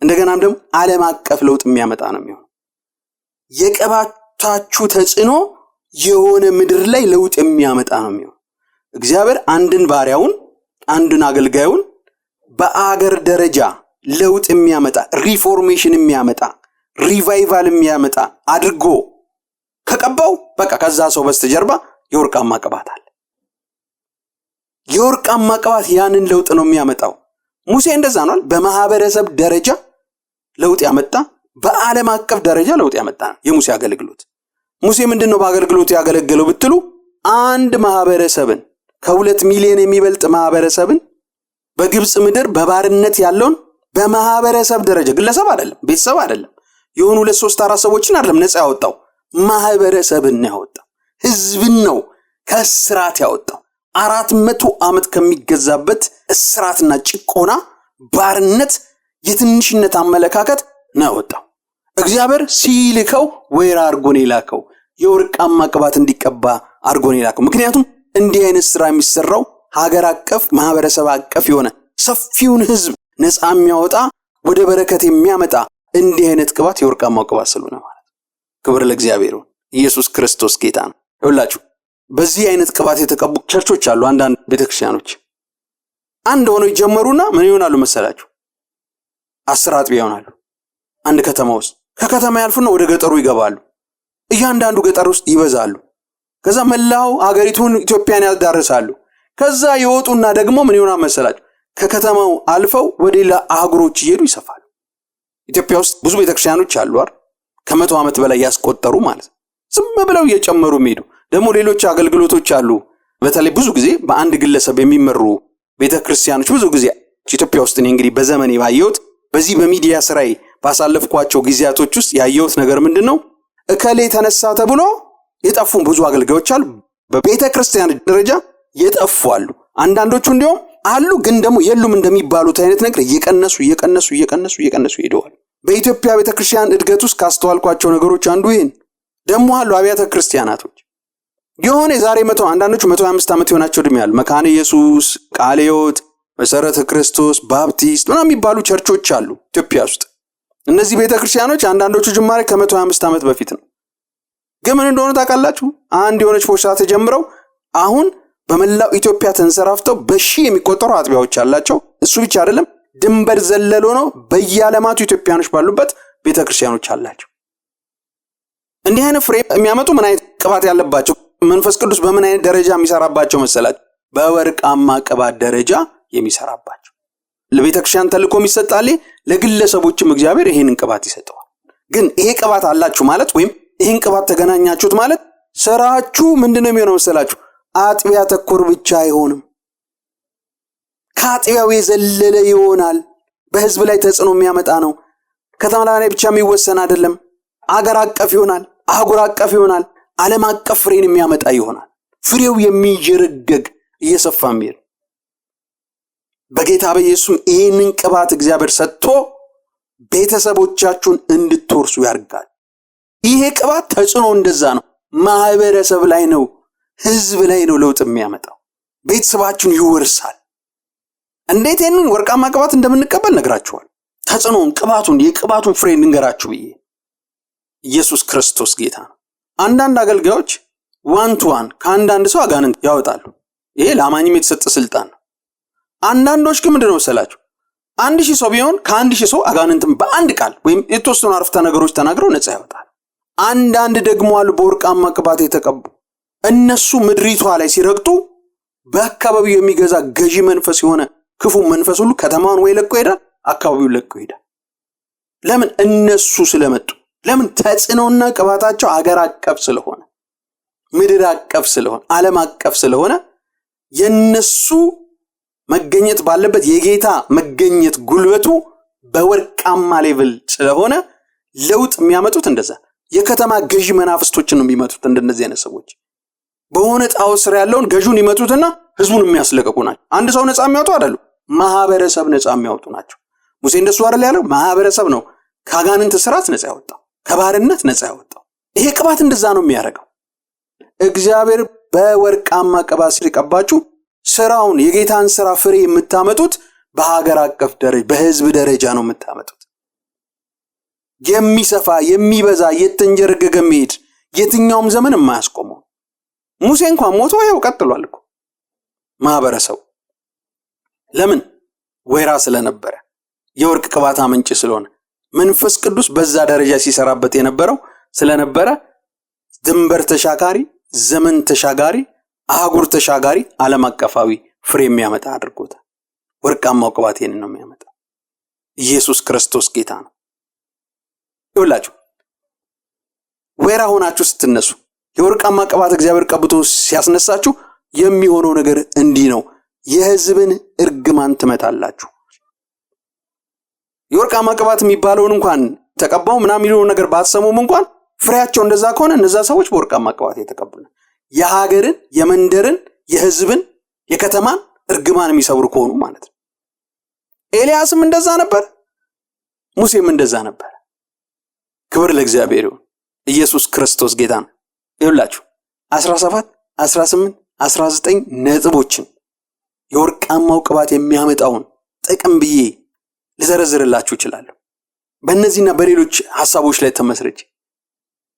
እንደገናም ደግሞ ዓለም አቀፍ ለውጥ የሚያመጣ ነው የሚሆነው። የቅባታችሁ ተጽዕኖ የሆነ ምድር ላይ ለውጥ የሚያመጣ ነው የሚሆነው። እግዚአብሔር አንድን ባሪያውን አንድን አገልጋዩን በአገር ደረጃ ለውጥ የሚያመጣ ሪፎርሜሽን የሚያመጣ ሪቫይቫል የሚያመጣ አድርጎ ከቀባው በቃ ከዛ ሰው በስተጀርባ የወርቃማ ቅባት አለ። የወርቃማ ቅባት ያንን ለውጥ ነው የሚያመጣው። ሙሴ እንደዛ ነው በማህበረሰብ ደረጃ ለውጥ ያመጣ፣ በዓለም አቀፍ ደረጃ ለውጥ ያመጣ የሙሴ አገልግሎት። ሙሴ ምንድነው በአገልግሎት ያገለገለው ብትሉ አንድ ማህበረሰብን ከ2 ሚሊዮን የሚበልጥ ማህበረሰብን በግብጽ ምድር በባርነት ያለውን በማህበረሰብ ደረጃ ግለሰብ አይደለም ቤተሰብ አይደለም የሆኑ 2 3 4 ሰዎችን አይደለም ነፃ ያወጣው ማህበረሰብን ነው ያወጣው። ህዝብን ነው ከስራት ያወጣው። 400 ዓመት ከሚገዛበት እስራትና ጭቆና ባርነት የትንሽነት አመለካከት ነው ያወጣው። እግዚአብሔር ሲልከው ወይራ አርጎን ይላከው የወርቃማ ቅባት እንዲቀባ አርጎን ይላከው። ምክንያቱም እንዲህ አይነት ስራ የሚሰራው ሀገር አቀፍ ማህበረሰብ አቀፍ የሆነ ሰፊውን ህዝብ ነፃ የሚያወጣ ወደ በረከት የሚያመጣ እንዲህ አይነት ቅባት የወርቃማው ቅባት ስለሆነ ማለት። ክብር ለእግዚአብሔር። ኢየሱስ ክርስቶስ ጌታ ነው። ይኸውላችሁ በዚህ አይነት ቅባት የተቀቡ ቸርቾች አሉ። አንዳንድ ቤተክርስቲያኖች አንድ ሆነው ይጀመሩና ምን ይሆናሉ መሰላችሁ? 10 አጥቢያ ይሆናሉ አንድ ከተማ ውስጥ። ከከተማ ያልፉና ወደ ገጠሩ ይገባሉ። እያንዳንዱ ገጠር ውስጥ ይበዛሉ። ከዛ መላው አገሪቱን ኢትዮጵያን ያዳርሳሉ። ከዛ ይወጡና ደግሞ ምን ይሆናል መሰላችሁ? ከከተማው አልፈው ወደ ሌላ አህጉሮች ይሄዱ ይሰፋሉ። ኢትዮጵያ ውስጥ ብዙ ቤተክርስቲያኖች አሉ አይደል? ከ100 ዓመት በላይ ያስቆጠሩ ማለት ዝም ብለው እየጨመሩ የሚሄዱ ደግሞ ሌሎች አገልግሎቶች አሉ። በተለይ ብዙ ጊዜ በአንድ ግለሰብ የሚመሩ ቤተክርስቲያኖች ብዙ ጊዜ ኢትዮጵያ ውስጥ እኔ እንግዲህ በዘመኔ ባየሁት በዚህ በሚዲያ ስራይ ባሳለፍኳቸው ጊዜያቶች ውስጥ ያየሁት ነገር ምንድነው? እከሌ ተነሳ ተብሎ የጠፉ ብዙ አገልጋዮች አሉ። በቤተክርስቲያን ደረጃ የጠፉ አሉ። አንዳንዶቹ እንዲያውም አሉ ግን ደግሞ የሉም እንደሚባሉት አይነት ነገር እየቀነሱ ሄደዋል። በኢትዮጵያ ቤተክርስቲያን እድገት ውስጥ ካስተዋልኳቸው ነገሮች አንዱ ይሄን ደግሞ አሉ። አብያተ ክርስቲያናቶች የሆነ የዛሬ 100 አንዳንዶቹ 125 ዓመት የሆናቸው እድሜ ያሉ መካነ ኢየሱስ፣ ቃለ ሕይወት፣ መሰረተ ክርስቶስ፣ ባፕቲስት ምናምን የሚባሉ ቸርቾች አሉ ኢትዮጵያ ውስጥ። እነዚህ ቤተክርስቲያኖች አንዳንዶቹ ጅማሬ ከ125 ዓመት በፊት ነው። ግን ምን እንደሆነ ታውቃላችሁ? አንድ የሆነች ፖስታ ተጀምረው አሁን በመላው ኢትዮጵያ ተንሰራፍተው በሺህ የሚቆጠሩ አጥቢያዎች አላቸው። እሱ ብቻ አይደለም ድንበር ዘለሎ ነው በየዓለማቱ ኢትዮጵያኖች ባሉበት ቤተክርስቲያኖች አላቸው። እንዲህ አይነት ፍሬ የሚያመጡ ምን አይነት ቅባት ያለባቸው መንፈስ ቅዱስ በምን አይነት ደረጃ የሚሰራባቸው መሰላችሁ? በወርቃማ ቅባት ደረጃ የሚሰራባቸው። ለቤተክርስቲያን ተልእኮ ይሰጣል፣ ለግለሰቦችም እግዚአብሔር ይሄንን ቅባት ይሰጠዋል። ግን ይሄ ቅባት አላችሁ ማለት ወይም ይሄን ቅባት ተገናኛችሁት ማለት ስራችሁ ምንድነው የሚሆነው መሰላችሁ? አጥቢያ ተኮር ብቻ አይሆንም። ከአጥቢያው የዘለለ ይሆናል። በህዝብ ላይ ተጽዕኖ የሚያመጣ ነው። ከተማ ላይ ብቻ የሚወሰን አይደለም። አገር አቀፍ ይሆናል፣ አህጉር አቀፍ ይሆናል፣ ዓለም አቀፍ ፍሬን የሚያመጣ ይሆናል። ፍሬው የሚጀረገግ እየሰፋ የሚሄድ በጌታ በኢየሱስ ይህንን ቅባት እግዚአብሔር ሰጥቶ ቤተሰቦቻችሁን እንድትወርሱ ያርጋል። ይሄ ቅባት ተጽዕኖ እንደዛ ነው። ማህበረሰብ ላይ ነው፣ ህዝብ ላይ ነው ለውጥ የሚያመጣው። ቤተሰባችሁን ይወርሳል። እንዴት ይህንን ወርቃማ ቅባት እንደምንቀበል ነግራችኋል። ተጽዕኖን ቅባቱን የቅባቱን ፍሬ እንንገራችሁ ብዬ። ኢየሱስ ክርስቶስ ጌታ ነው። አንዳንድ አገልጋዮች ዋን ቱ ዋን ከአንዳንድ ሰው አጋንንት ያወጣሉ። ይሄ ለአማኝም የተሰጠ ስልጣን ነው። አንዳንዶች ግን ምንድነው መሰላችሁ? 1000 ሰው ቢሆን ከ1000 ሰው አጋንንትም በአንድ ቃል ወይም የተወሰኑ አረፍተ ነገሮች ተናግረው ነፃ ያወጣል። አንዳንድ ደግሞ አሉ በወርቃማ ቅባት የተቀቡ እነሱ ምድሪቷ ላይ ሲረግጡ በአካባቢው የሚገዛ ገዢ መንፈስ የሆነ ክፉ መንፈስ ሁሉ ከተማውን ወይ ለቆ ይሄዳል፣ አካባቢውን ለቆ ይሄዳል። ለምን? እነሱ ስለመጡ። ለምን? ተጽዕኖና ቅባታቸው አገር አቀፍ ስለሆነ፣ ምድር አቀፍ ስለሆነ፣ ዓለም አቀፍ ስለሆነ የነሱ መገኘት ባለበት የጌታ መገኘት ጉልበቱ በወርቃማ ሌቭል ስለሆነ ለውጥ የሚያመጡት እንደዛ የከተማ ገዢ መናፍስቶችን ነው የሚመጡት። እንደነዚህ አይነት ሰዎች በሆነ ጣዖት ስር ያለውን ገዢውን ይመጡትና ህዝቡን የሚያስለቀቁ ናቸው። አንድ ሰው ነፃ የሚያወጡ አይደሉ፣ ማህበረሰብ ነፃ የሚያወጡ ናቸው። ሙሴ እንደሱ አይደል ያለው? ማህበረሰብ ነው ከአጋንንት ስራት ነፃ ያወጣው። ከባርነት ነፃ ያወጣው። ይሄ ቅባት እንደዛ ነው የሚያደርገው። እግዚአብሔር በወርቃማ ቅባት ሲቀባችሁ ስራውን የጌታን ስራ ፍሬ የምታመጡት በሀገር አቀፍ ደረጃ በህዝብ ደረጃ ነው የምታመጡት። የሚሰፋ የሚበዛ የተንጀረገገ መሄድ የትኛውም ዘመን የማያስቆመው። ሙሴ እንኳን ሞቶ ያው ቀጥሏል እኮ ማህበረሰቡ። ለምን? ወይራ ስለነበረ፣ የወርቅ ቅባት አመንጭ ስለሆነ፣ መንፈስ ቅዱስ በዛ ደረጃ ሲሰራበት የነበረው ስለነበረ ድንበር ተሻጋሪ፣ ዘመን ተሻጋሪ፣ አህጉር ተሻጋሪ፣ ዓለም አቀፋዊ ፍሬ የሚያመጣ አድርጎታል። ወርቃማው ቅባት ይሄንን ነው የሚያመጣው። ኢየሱስ ክርስቶስ ጌታ ነው። ይኸውላችሁ ወይራ ሆናችሁ ስትነሱ የወርቃማ ቅባት እግዚአብሔር ቀብቶ ሲያስነሳችሁ የሚሆነው ነገር እንዲህ ነው። የህዝብን እርግማን ትመታላችሁ። የወርቃማ ቅባት የሚባለውን እንኳን ተቀባው ምናምን የሚለው ነገር ባትሰሙም እንኳን ፍሬያቸው እንደዛ ከሆነ እነዛ ሰዎች በወርቃማ ቅባት የተቀበሉ የሀገርን፣ የመንደርን፣ የህዝብን፣ የከተማን እርግማን የሚሰብሩ ከሆኑ ማለት ነው። ኤልያስም እንደዛ ነበር፣ ሙሴም እንደዛ ነበር። ክብር ለእግዚአብሔር ይሁን። ኢየሱስ ክርስቶስ ጌታ ነው። ይኸውላችሁ 17 18 19 ነጥቦችን የወርቃማው ቅባት የሚያመጣውን ጥቅም ብዬ ልዘረዝርላችሁ እችላለሁ። በእነዚህና በሌሎች ሐሳቦች ላይ ተመስርቼ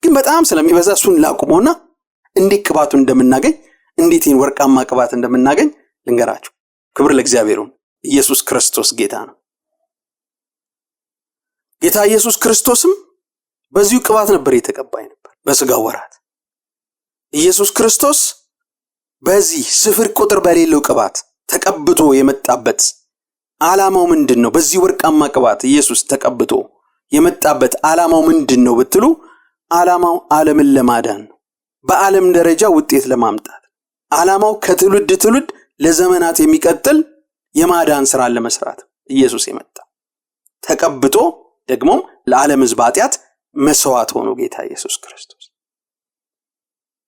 ግን በጣም ስለሚበዛ እሱን ላቁመውና እንዴት ቅባቱን እንደምናገኝ እንዴት ይህን ወርቃማ ቅባት እንደምናገኝ ልንገራችሁ። ክብር ለእግዚአብሔር ይሁን። ኢየሱስ ክርስቶስ ጌታ ነው። ጌታ ኢየሱስ ክርስቶስም በዚሁ ቅባት ነበር የተቀባይ ነበር በስጋው ወራት። ኢየሱስ ክርስቶስ በዚህ ስፍር ቁጥር በሌለው ቅባት ተቀብቶ የመጣበት ዓላማው ምንድነው? በዚህ ወርቃማ ቅባት ኢየሱስ ተቀብቶ የመጣበት ዓላማው ምንድነው ብትሉ ዓላማው ዓለምን ለማዳን ነው። በዓለም ደረጃ ውጤት ለማምጣት ዓላማው ከትውልድ ትውልድ ለዘመናት የሚቀጥል የማዳን ስራ ለመስራት ኢየሱስ የመጣ ተቀብቶ ደግሞ ለዓለም ሕዝብ ኃጢአት መስዋዕት ሆኖ ጌታ ኢየሱስ ክርስቶስ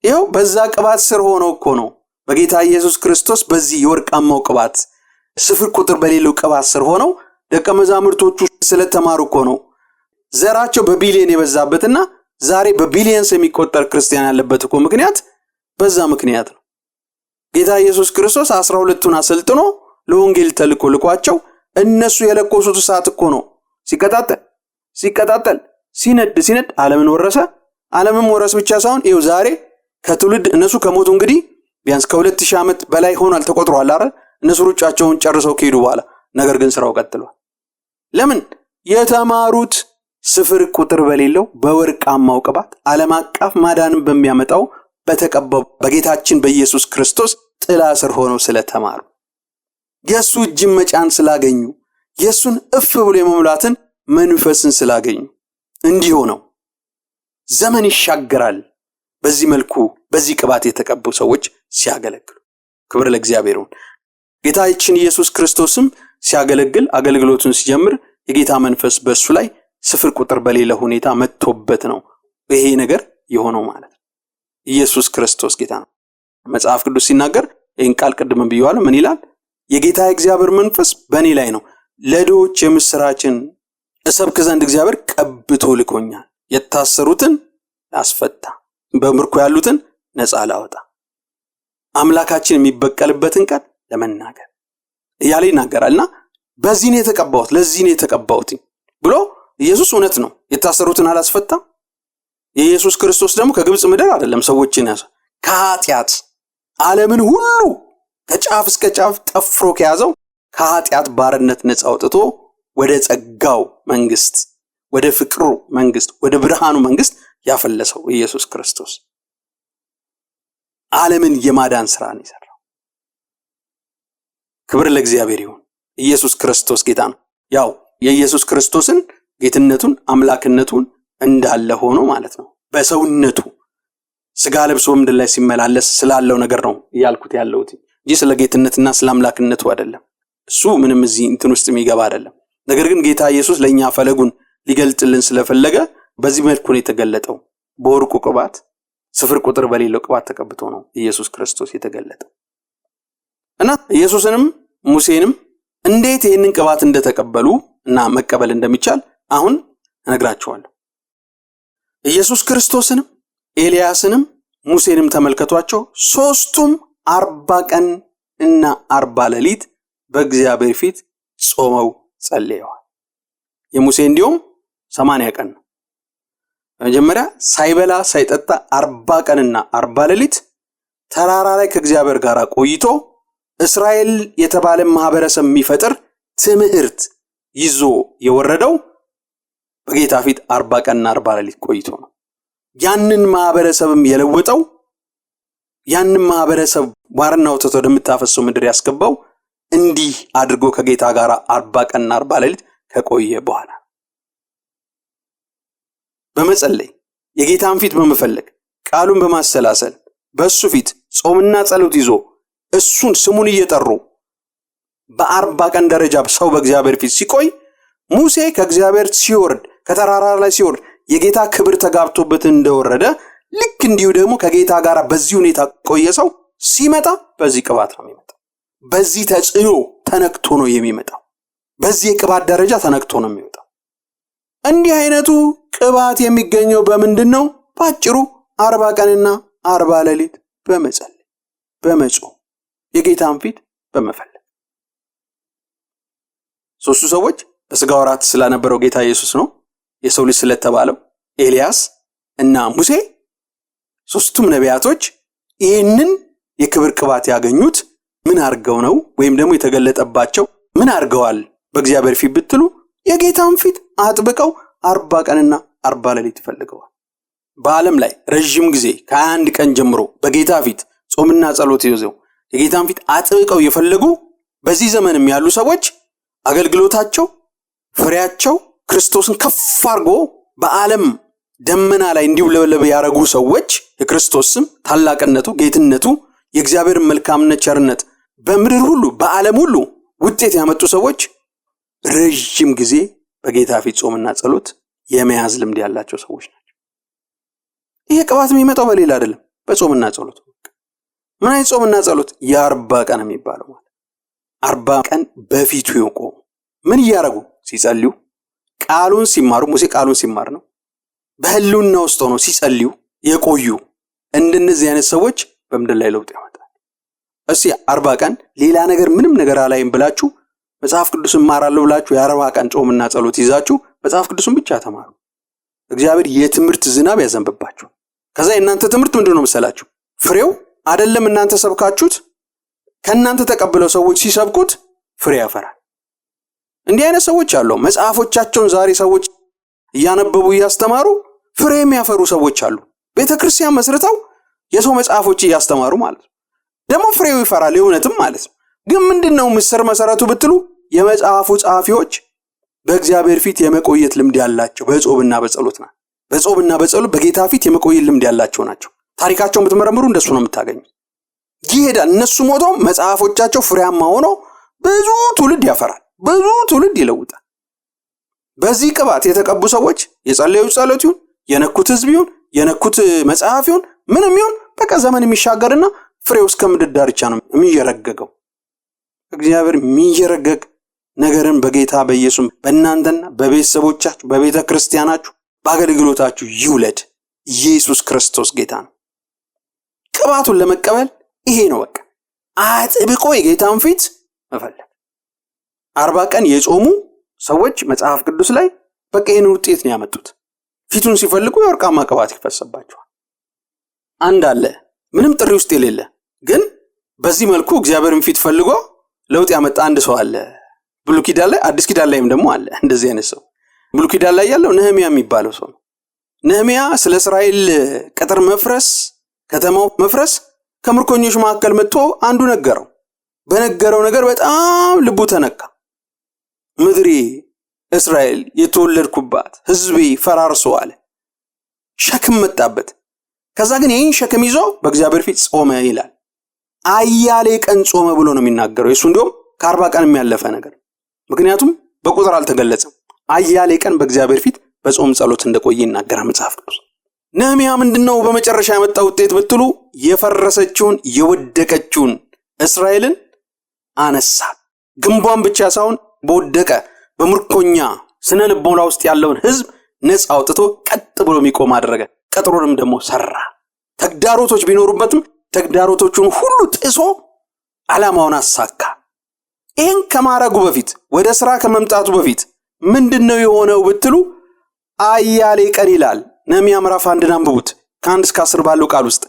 ይኸው በዛ ቅባት ስር ሆኖ እኮ ነው። በጌታ ኢየሱስ ክርስቶስ በዚህ የወርቃማው ቅባት ስፍር ቁጥር በሌለው ቅባት ስር ሆነው ደቀ መዛሙርቶቹ ስለተማሩ እኮ ነው ዘራቸው በቢሊየን የበዛበትና ዛሬ በቢሊየንስ የሚቆጠር ክርስቲያን ያለበት እኮ ምክንያት በዛ ምክንያት ነው። ጌታ ኢየሱስ ክርስቶስ 12ቱን አሰልጥኖ ለወንጌል ተልኮ ልኳቸው እነሱ የለኮሱት እሳት እኮ ነው ሲቀጣጠል ሲነድ ዓለምን ወረሰ። ዓለምን ወረስ ብቻ ሳይሆን ይኸው ዛሬ ከትውልድ እነሱ ከሞቱ እንግዲህ ቢያንስ ከ2000 ዓመት በላይ ሆኗል ተቆጥሯል አይደል? እነሱ ሩጫቸውን ጨርሰው ከሄዱ በኋላ ነገር ግን ስራው ቀጥሏል። ለምን? የተማሩት ስፍር ቁጥር በሌለው በወርቃማው ቅባት ዓለም አቀፍ ማዳንን በሚያመጣው በተቀባው በጌታችን በኢየሱስ ክርስቶስ ጥላ ስር ሆነው ስለተማሩ የሱ እጅ መጫን ስላገኙ የሱን እፍ ብሎ የመሙላትን መንፈስን ስላገኙ እንዲህ ሆነው ዘመን ይሻገራል። በዚህ መልኩ በዚህ ቅባት የተቀቡ ሰዎች ሲያገለግሉ ክብር ለእግዚአብሔር ይሁን። ጌታችን ኢየሱስ ክርስቶስም ሲያገለግል አገልግሎቱን ሲጀምር የጌታ መንፈስ በሱ ላይ ስፍር ቁጥር በሌለ ሁኔታ መጥቶበት ነው ይሄ ነገር የሆነው ማለት ነው። ኢየሱስ ክርስቶስ ጌታ ነው። መጽሐፍ ቅዱስ ሲናገር ይህን ቃል ቅድም ብየዋለሁ። ምን ይላል? የጌታ እግዚአብሔር መንፈስ በእኔ ላይ ነው፣ ለድሆች የምስራችን እሰብክ ዘንድ እግዚአብሔር ቀብቶ ልኮኛል፣ የታሰሩትን ላስፈታ፣ በምርኮ ያሉትን ነፃ ላወጣ፣ አምላካችን የሚበቀልበትን ቀን ለመናገር እያለ ይናገራልና በዚህ ነው የተቀባሁት፣ ለዚህ ነው የተቀባሁት ብሎ ኢየሱስ እውነት ነው የታሰሩትን አላስፈታም። የኢየሱስ ክርስቶስ ደግሞ ከግብጽ ምድር አይደለም ሰዎችን ያዘ፣ ከኃጢአት ዓለምን ሁሉ ከጫፍ እስከ ጫፍ ጠፍሮ ከያዘው ከኃጢአት ባርነት ነፃ አውጥቶ ወደ ጸጋው መንግስት፣ ወደ ፍቅሩ መንግስት፣ ወደ ብርሃኑ መንግስት ያፈለሰው ኢየሱስ ክርስቶስ ዓለምን የማዳን ስራ ነው የሰራው። ክብር ለእግዚአብሔር ይሁን። ኢየሱስ ክርስቶስ ጌታ ነው። ያው የኢየሱስ ክርስቶስን ጌትነቱን አምላክነቱን እንዳለ ሆኖ ማለት ነው በሰውነቱ ስጋ ለብሶ ምድር ላይ ሲመላለስ ስላለው ነገር ነው ያልኩት ያለውት እንጂ ስለ ጌትነትና ስለ አምላክነቱ አይደለም። እሱ ምንም እዚህ እንትን ውስጥ የሚገባ አይደለም። ነገር ግን ጌታ ኢየሱስ ለኛ ፈለጉን ሊገልጥልን ስለፈለገ በዚህ መልኩ ነው የተገለጠው። በወርቁ ቅባት ስፍር ቁጥር በሌለው ቅባት ተቀብቶ ነው ኢየሱስ ክርስቶስ የተገለጠው። እና ኢየሱስንም ሙሴንም እንዴት ይህንን ቅባት እንደተቀበሉ እና መቀበል እንደሚቻል አሁን እነግራችኋለሁ። ኢየሱስ ክርስቶስንም ኤልያስንም ሙሴንም ተመልከቷቸው። ሶስቱም 40 ቀን እና 40 ሌሊት በእግዚአብሔር ፊት ጾመው ጸልየዋል። የሙሴ እንዲሁም 80 ቀን ነው። መጀመሪያ ሳይበላ ሳይጠጣ 40 ቀንና 40 ሌሊት ተራራ ላይ ከእግዚአብሔር ጋር ቆይቶ እስራኤል የተባለ ማህበረሰብ የሚፈጥር ትምህርት ይዞ የወረደው በጌታ ፊት 40 ቀንና 40 ሌሊት ቆይቶ ነው። ያንን ማህበረሰብም የለወጠው ያንን ማህበረሰብ ባርና ወተት ወደምታፈሰው ምድር ያስገባው እንዲህ አድርጎ ከጌታ ጋር 40 ቀንና 40 ሌሊት ከቆየ በኋላ በመጸለይ የጌታን ፊት በመፈለግ ቃሉን በማሰላሰል በእሱ ፊት ጾምና ጸሎት ይዞ እሱን ስሙን እየጠሩ በ40 ቀን ደረጃ ሰው በእግዚአብሔር ፊት ሲቆይ ሙሴ ከእግዚአብሔር ሲወርድ ከተራራ ላይ ሲወርድ የጌታ ክብር ተጋብቶበት እንደወረደ ልክ እንዲሁ ደግሞ ከጌታ ጋር በዚህ ሁኔታ ቆየ ሰው ሲመጣ በዚህ ቅባት ነው የሚመጣው። በዚህ ተጽዕኖ ተነክቶ ነው የሚመጣው። በዚህ የቅባት ደረጃ ተነክቶ ነው የሚመጣው። እንዲህ አይነቱ ቅባት የሚገኘው በምንድነው? ባጭሩ 40 ቀንና 40 ሌሊት በመጸለይ በመጾም የጌታን ፊት በመፈለግ። ሶስቱ ሰዎች በስጋ ወራት ስለነበረው ጌታ ኢየሱስ ነው የሰው ልጅ ስለተባለው ኤልያስ እና ሙሴ ሶስቱም ነቢያቶች ይህንን የክብር ቅባት ያገኙት ምን አርገው ነው? ወይም ደግሞ የተገለጠባቸው ምን አርገዋል በእግዚአብሔር ፊት ብትሉ የጌታን ፊት አጥብቀው 40 ቀንና 40 ሌሊት ፈልገዋል። በዓለም ላይ ረጅም ጊዜ ከ21 ቀን ጀምሮ በጌታ ፊት ጾምና ጸሎት ይዘው የጌታን ፊት አጥብቀው የፈለጉ በዚህ ዘመንም ያሉ ሰዎች አገልግሎታቸው ፍሬያቸው ክርስቶስን ከፍ አድርጎ በዓለም ደመና ላይ እንዲውለበለብ ያረጉ ሰዎች የክርስቶስ ስም ታላቅነቱ ጌትነቱ የእግዚአብሔር መልካምነት ቸርነት በምድር ሁሉ በዓለም ሁሉ ውጤት ያመጡ ሰዎች ረጅም ጊዜ በጌታ ፊት ጾምና ጸሎት የመያዝ ልምድ ያላቸው ሰዎች ናቸው። ይሄ ቅባት የሚመጣው በሌላ አይደለም፣ በጾምና ጸሎት። ምን አይነት ጾምና ጸሎት? የ40 ቀን የሚባለው ማለት 40 ቀን በፊቱ ይቆሙ። ምን እያረጉ? ሲጸልዩ፣ ቃሉን ሲማሩ። ሙሴ ቃሉን ሲማር ነው። በህልውና ውስጥ ሆነው ሲጸልዩ የቆዩ እንደነዚህ አይነት ሰዎች በምድር ላይ ለውጥ ያመጣል። እስቲ 40 ቀን ሌላ ነገር ምንም ነገር አላይም ብላችሁ መጽሐፍ ቅዱስን ማራለሁ ብላችሁ የ40 ቀን ጾምና ጸሎት ይዛችሁ መጽሐፍ ቅዱስን ብቻ ተማሩ። እግዚአብሔር የትምህርት ዝናብ ያዘንብባችሁ። ከዛ የእናንተ ትምህርት ምንድነው መሰላችሁ? ፍሬው አይደለም እናንተ ሰብካችሁት ከእናንተ ተቀብለው ሰዎች ሲሰብኩት ፍሬ ያፈራል። እንዲህ አይነት ሰዎች አሉ። መጽሐፎቻቸውን ዛሬ ሰዎች እያነበቡ እያስተማሩ ፍሬ የሚያፈሩ ሰዎች አሉ። ቤተክርስቲያን መስርተው የሰው መጽሐፎች እያስተማሩ ማለት ነው። ደግሞ ፍሬው ይፈራል የእውነትም ማለት ነው። ግን ምንድነው ምስር መሰረቱ ብትሉ የመጽሐፉ ጻፊዎች በእግዚአብሔር ፊት የመቆየት ልምድ ያላቸው በጾምና በጸሎት ነው። በጾምና በጸሎት በጌታ ፊት የመቆየት ልምድ ያላቸው ናቸው። ታሪካቸውን ብትመረምሩ እንደሱ ነው የምታገኙት። ይሄዳል። እነሱ ሞተው መጽሐፎቻቸው ፍሬያማ ሆነው ብዙ ትውልድ ያፈራል፣ ብዙ ትውልድ ይለውጣል። በዚህ ቅባት የተቀቡ ሰዎች የጸለዩ ጸሎት ይሁን የነኩት ህዝብ ይሁን የነኩት መጽሐፍ ይሁን ምንም ይሁን በቃ ዘመን የሚሻገርና ፍሬው እስከ ምድር ዳርቻ ነው የሚየረገገው። እግዚአብሔር የሚየረገግ ነገርን በጌታ በኢየሱስ በእናንተና በቤተሰቦቻችሁ በቤተ ክርስቲያናችሁ በአገልግሎታችሁ ይውለድ። ኢየሱስ ክርስቶስ ጌታ ነው። ቅባቱን ለመቀበል ይሄ ነው በቃ አጥብቆ የጌታን ፊት መፈለግ። 40 ቀን የጾሙ ሰዎች መጽሐፍ ቅዱስ ላይ በቃ ይሄን ውጤት ነው ያመጡት። ፊቱን ሲፈልጉ የወርቃማ ቅባት ይፈሰባቸዋል። አንድ አለ ምንም ጥሪ ውስጥ የሌለ ግን በዚህ መልኩ እግዚአብሔርን ፊት ፈልጎ ለውጥ ያመጣ አንድ ሰው አለ። ብሉይ ኪዳን ላይ አዲስ ኪዳን ላይም ደግሞ አለ እንደዚህ አይነት ሰው። ብሉይ ኪዳን ላይ ያለው ነህምያ የሚባለው ሰው ነው። ነህምያ ስለ እስራኤል ቅጥር መፍረስ ከተማው መፍረስ ከምርኮኞች መካከል መጥቶ አንዱ ነገረው። በነገረው ነገር በጣም ልቡ ተነካ። ምድሬ እስራኤል የተወለድኩባት ህዝቤ ፈራርሶ አለ። ሸክም መጣበት። ከዛ ግን ይህን ሸክም ይዞ በእግዚአብሔር ፊት ጾመ ይላል። አያሌ ቀን ጾመ ብሎ ነው የሚናገረው። እሱ እንደውም ከ40 ቀን የሚያለፈ ነገር፣ ምክንያቱም በቁጥር አልተገለጸም። አያሌ ቀን በእግዚአብሔር ፊት በጾም ጸሎት እንደቆየ ይናገራል መጽሐፍ ቅዱስ። ነህምያ ምንድነው በመጨረሻ ያመጣው ውጤት ብትሉ የፈረሰችውን የወደቀችውን እስራኤልን አነሳ። ግንቧን ብቻ ሳይሆን በወደቀ በምርኮኛ ስነ ልቦና ውስጥ ያለውን ህዝብ ነፃ አውጥቶ ቀጥ ብሎ የሚቆም አደረገ። ቅጥሩንም ደግሞ ሰራ። ተግዳሮቶች ቢኖሩበትም ተግዳሮቶቹን ሁሉ ጥሶ ዓላማውን አሳካ። ይህን ከማረጉ በፊት ወደ ስራ ከመምጣቱ በፊት ምንድነው የሆነው ብትሉ አያሌ ቀን ይላል። ነህምያ ምዕራፍ 1 አንብቡት ከ1 እስከ 10 ባለው ቃል ውስጥ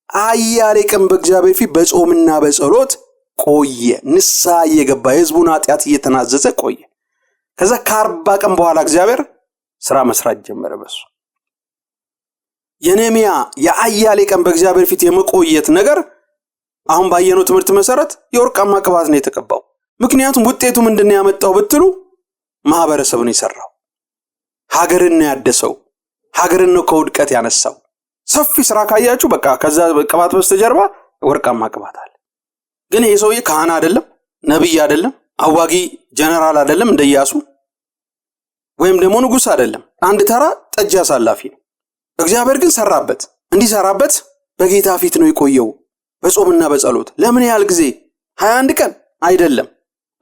አያሌ ቀን በእግዚአብሔር ፊት በጾምና በጸሎት ቆየ። ንስሐ እየገባ የሕዝቡን ኃጢአት እየተናዘዘ ቆየ። ከዛ ከ40 ቀን በኋላ እግዚአብሔር ስራ መስራት ጀመረ በሱ። የነህምያ የአያሌ ቀን በእግዚአብሔር ፊት የመቆየት ነገር አሁን ባየነው ትምህርት መሰረት የወርቃማ ቅባት ነው የተቀባው። ምክንያቱም ውጤቱ ምንድነው ያመጣው ብትሉ ማህበረሰብን ይሰራው፣ ሀገርን ነው ያደሰው፣ ሀገርን ነው ከውድቀት ያነሳው። ሰፊ ስራ ካያችሁ በቃ ከዛ ቅባት በስተጀርባ ወርቃማ ቅባት አለ። ግን ይሄ ሰውዬ ካህን አይደለም፣ ነብይ አይደለም፣ አዋጊ ጀነራል አይደለም እንደ ኢያሱ፣ ወይም ደግሞ ንጉስ አይደለም። አንድ ተራ ጠጅ አሳላፊ ነው። እግዚአብሔር ግን ሰራበት። እንዲሰራበት በጌታ ፊት ነው የቆየው በጾምና በጸሎት። ለምን ያህል ጊዜ? 21 ቀን አይደለም፣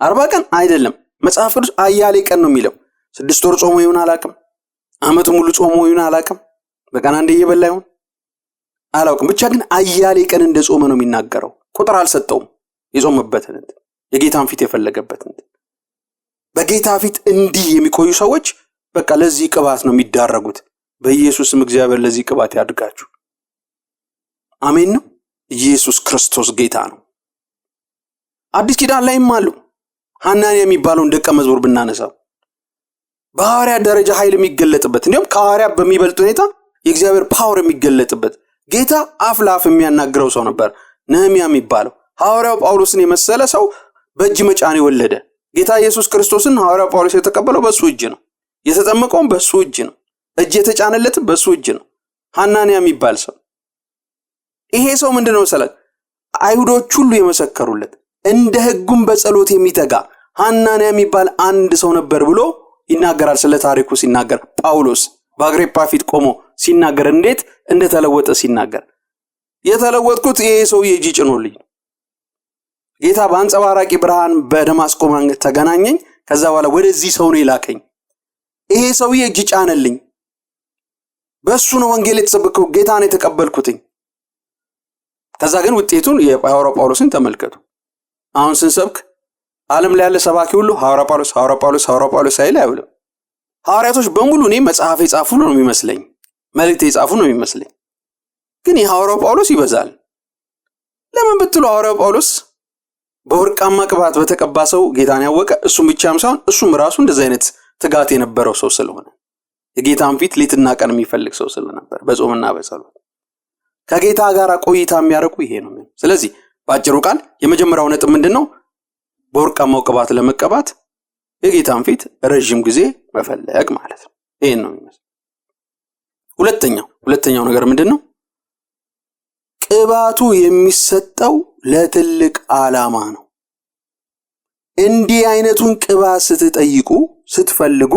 40 ቀን አይደለም። መጽሐፍ ቅዱስ አያሌ ቀን ነው የሚለው። 6 ወር ጾሞ ይሁን አላውቅም፣ አመት ሙሉ ጾሞ ይሁን አላውቅም፣ በቀን አንዴ እየበላ ይሁን አላውቅም። ብቻ ግን አያሌ ቀን እንደ ጾመ ነው የሚናገረው። ቁጥር አልሰጠውም። የጾመበትን የጌታን ፊት የፈለገበትን። በጌታ ፊት እንዲህ የሚቆዩ ሰዎች በቃ ለዚህ ቅባት ነው የሚዳረጉት። በኢየሱስም እግዚአብሔር ለዚህ ቅባት ያድርጋችሁ። አሜን ነው። ኢየሱስ ክርስቶስ ጌታ ነው። አዲስ ኪዳን ላይም አሉ። ሐናንያ የሚባለውን ደቀ መዝሙር ብናነሳው በሐዋርያ ደረጃ ኃይል የሚገለጥበት፣ እንዲሁም ከሐዋርያ በሚበልጥ ሁኔታ የእግዚአብሔር ፓወር የሚገለጥበት ጌታ አፍ ለአፍ የሚያናግረው ሰው ነበር ነህምያ የሚባለው። ሐዋርያው ጳውሎስን የመሰለ ሰው በእጅ መጫን የወለደ ጌታ ኢየሱስ ክርስቶስን ሐዋርያው ጳውሎስ የተቀበለው በሱ እጅ ነው። የተጠመቀውም በሱ እጅ ነው። እጅ የተጫነለት በሱ እጅ ነው። ሐናንያ የሚባል ሰው። ይሄ ሰው ምንድነው ሰለ አይሁዶች ሁሉ የመሰከሩለት እንደ ሕጉም በጸሎት የሚተጋ ሐናንያ የሚባል አንድ ሰው ነበር ብሎ ይናገራል። ስለ ታሪኩ ሲናገር ጳውሎስ በአግሪጳ ፊት ቆሞ ሲናገር እንዴት እንደተለወጠ ሲናገር የተለወጥኩት ይሄ ሰው እጅ ጭኖልኝ ነው። ጌታ በአንጸባራቂ ብርሃን በደማስቆ መንገድ ተገናኘኝ። ከዛ በኋላ ወደዚህ ሰው ነው የላከኝ። ይሄ ሰው እጅ ጫነልኝ። በሱ ነው ወንጌል የተሰበከው፣ ጌታን የተቀበልኩትኝ። ከዛ ግን ውጤቱን የሐዋርያው ጳውሎስን ተመልከቱ። አሁን ስንሰብክ ዓለም ላይ ያለ ሰባኪ ሁሉ ሐዋርያው ጳውሎስ ሳይል አይውልም። ሐዋርያቶች በሙሉ እኔ መጽሐፍ የጻፉ ነው የሚመስለኝ፣ መልእክት የጻፉ ነው የሚመስለኝ። ግን የሐዋርያው ጳውሎስ ይበዛል። ለምን ብትሉ ሐዋርያው ጳውሎስ በወርቃማ ቅባት በተቀባ ሰው ጌታን ያወቀ፣ እሱም ብቻም ሳይሆን እሱም ራሱ እንደዚህ አይነት ትጋት የነበረው ሰው ስለሆነ የጌታን ፊት ሌትና ቀን የሚፈልግ ሰው ስለነበር በጾምና በጸሎት ከጌታ ጋር ቆይታ የሚያደርጉ ይሄ ነው። ስለዚህ በአጭሩ ቃል የመጀመሪያው ነጥብ ምንድነው? በወርቃማው ቅባት ለመቀባት የጌታን ፊት ረጅም ጊዜ መፈለግ ማለት ነው። ይሄን ነው የሚመስለው። ሁለተኛው ነገር ምንድነው? ቅባቱ የሚሰጠው ለትልቅ ዓላማ ነው። እንዲህ አይነቱን ቅባት ስትጠይቁ ስትፈልጉ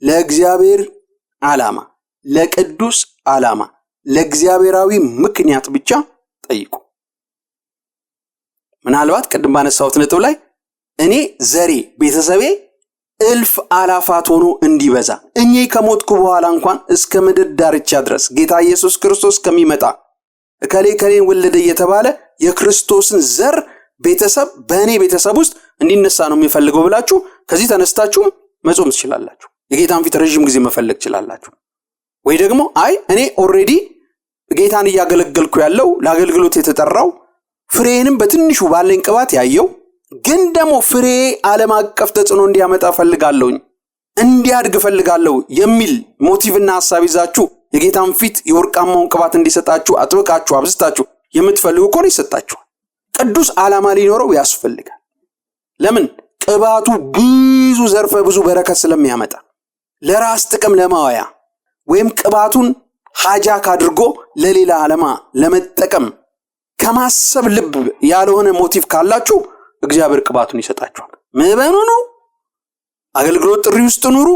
ለእግዚአብሔር ዓላማ፣ ለቅዱስ ዓላማ፣ ለእግዚአብሔራዊ ምክንያት ብቻ ጠይቁ። ምናልባት ቅድም ባነሳሁት ነጥብ ላይ እኔ ዘሬ ቤተሰቤ እልፍ አላፋት ሆኖ እንዲበዛ እኔ ከሞትኩ በኋላ እንኳን እስከ ምድር ዳርቻ ድረስ ጌታ ኢየሱስ ክርስቶስ ከሚመጣ ከሌን ወለደ እየተባለ የክርስቶስን ዘር ቤተሰብ በእኔ ቤተሰብ ውስጥ እንዲነሳ ነው የሚፈልገው ብላችሁ ከዚህ ተነስታችሁ መጾም ትችላላችሁ። የጌታን ፊት ረጅም ጊዜ መፈለግ ትችላላችሁ። ወይ ደግሞ አይ እኔ ኦሬዲ ጌታን እያገለገልኩ ያለው ለአገልግሎት የተጠራው ፍሬንም በትንሹ ባለኝ ቅባት ያየው ግን ደግሞ ፍሬ ዓለም አቀፍ ተጽዕኖ እንዲያመጣ ፈልጋለሁ፣ እንዲያድግ ፈልጋለሁ የሚል ሞቲቭና ሐሳብ ይዛችሁ የጌታን ፊት የወርቃማውን ቅባት እንዲሰጣችሁ አጥብቃችሁ አብዝታችሁ የምትፈልጉ ከሆነ ይሰጣችኋል። ቅዱስ ዓላማ ሊኖረው ያስፈልጋል። ለምን? ቅባቱ ብዙ ዘርፈ ብዙ በረከት ስለሚያመጣ ለራስ ጥቅም ለማዋያ ወይም ቅባቱን ሐጃክ አድርጎ ለሌላ ዓላማ ለመጠቀም ከማሰብ ልብ ያልሆነ ሞቲቭ ካላችሁ እግዚአብሔር ቅባቱን ይሰጣችኋል። ምዕመኑ ነው አገልግሎት ጥሪ ውስጥ ኑሩ።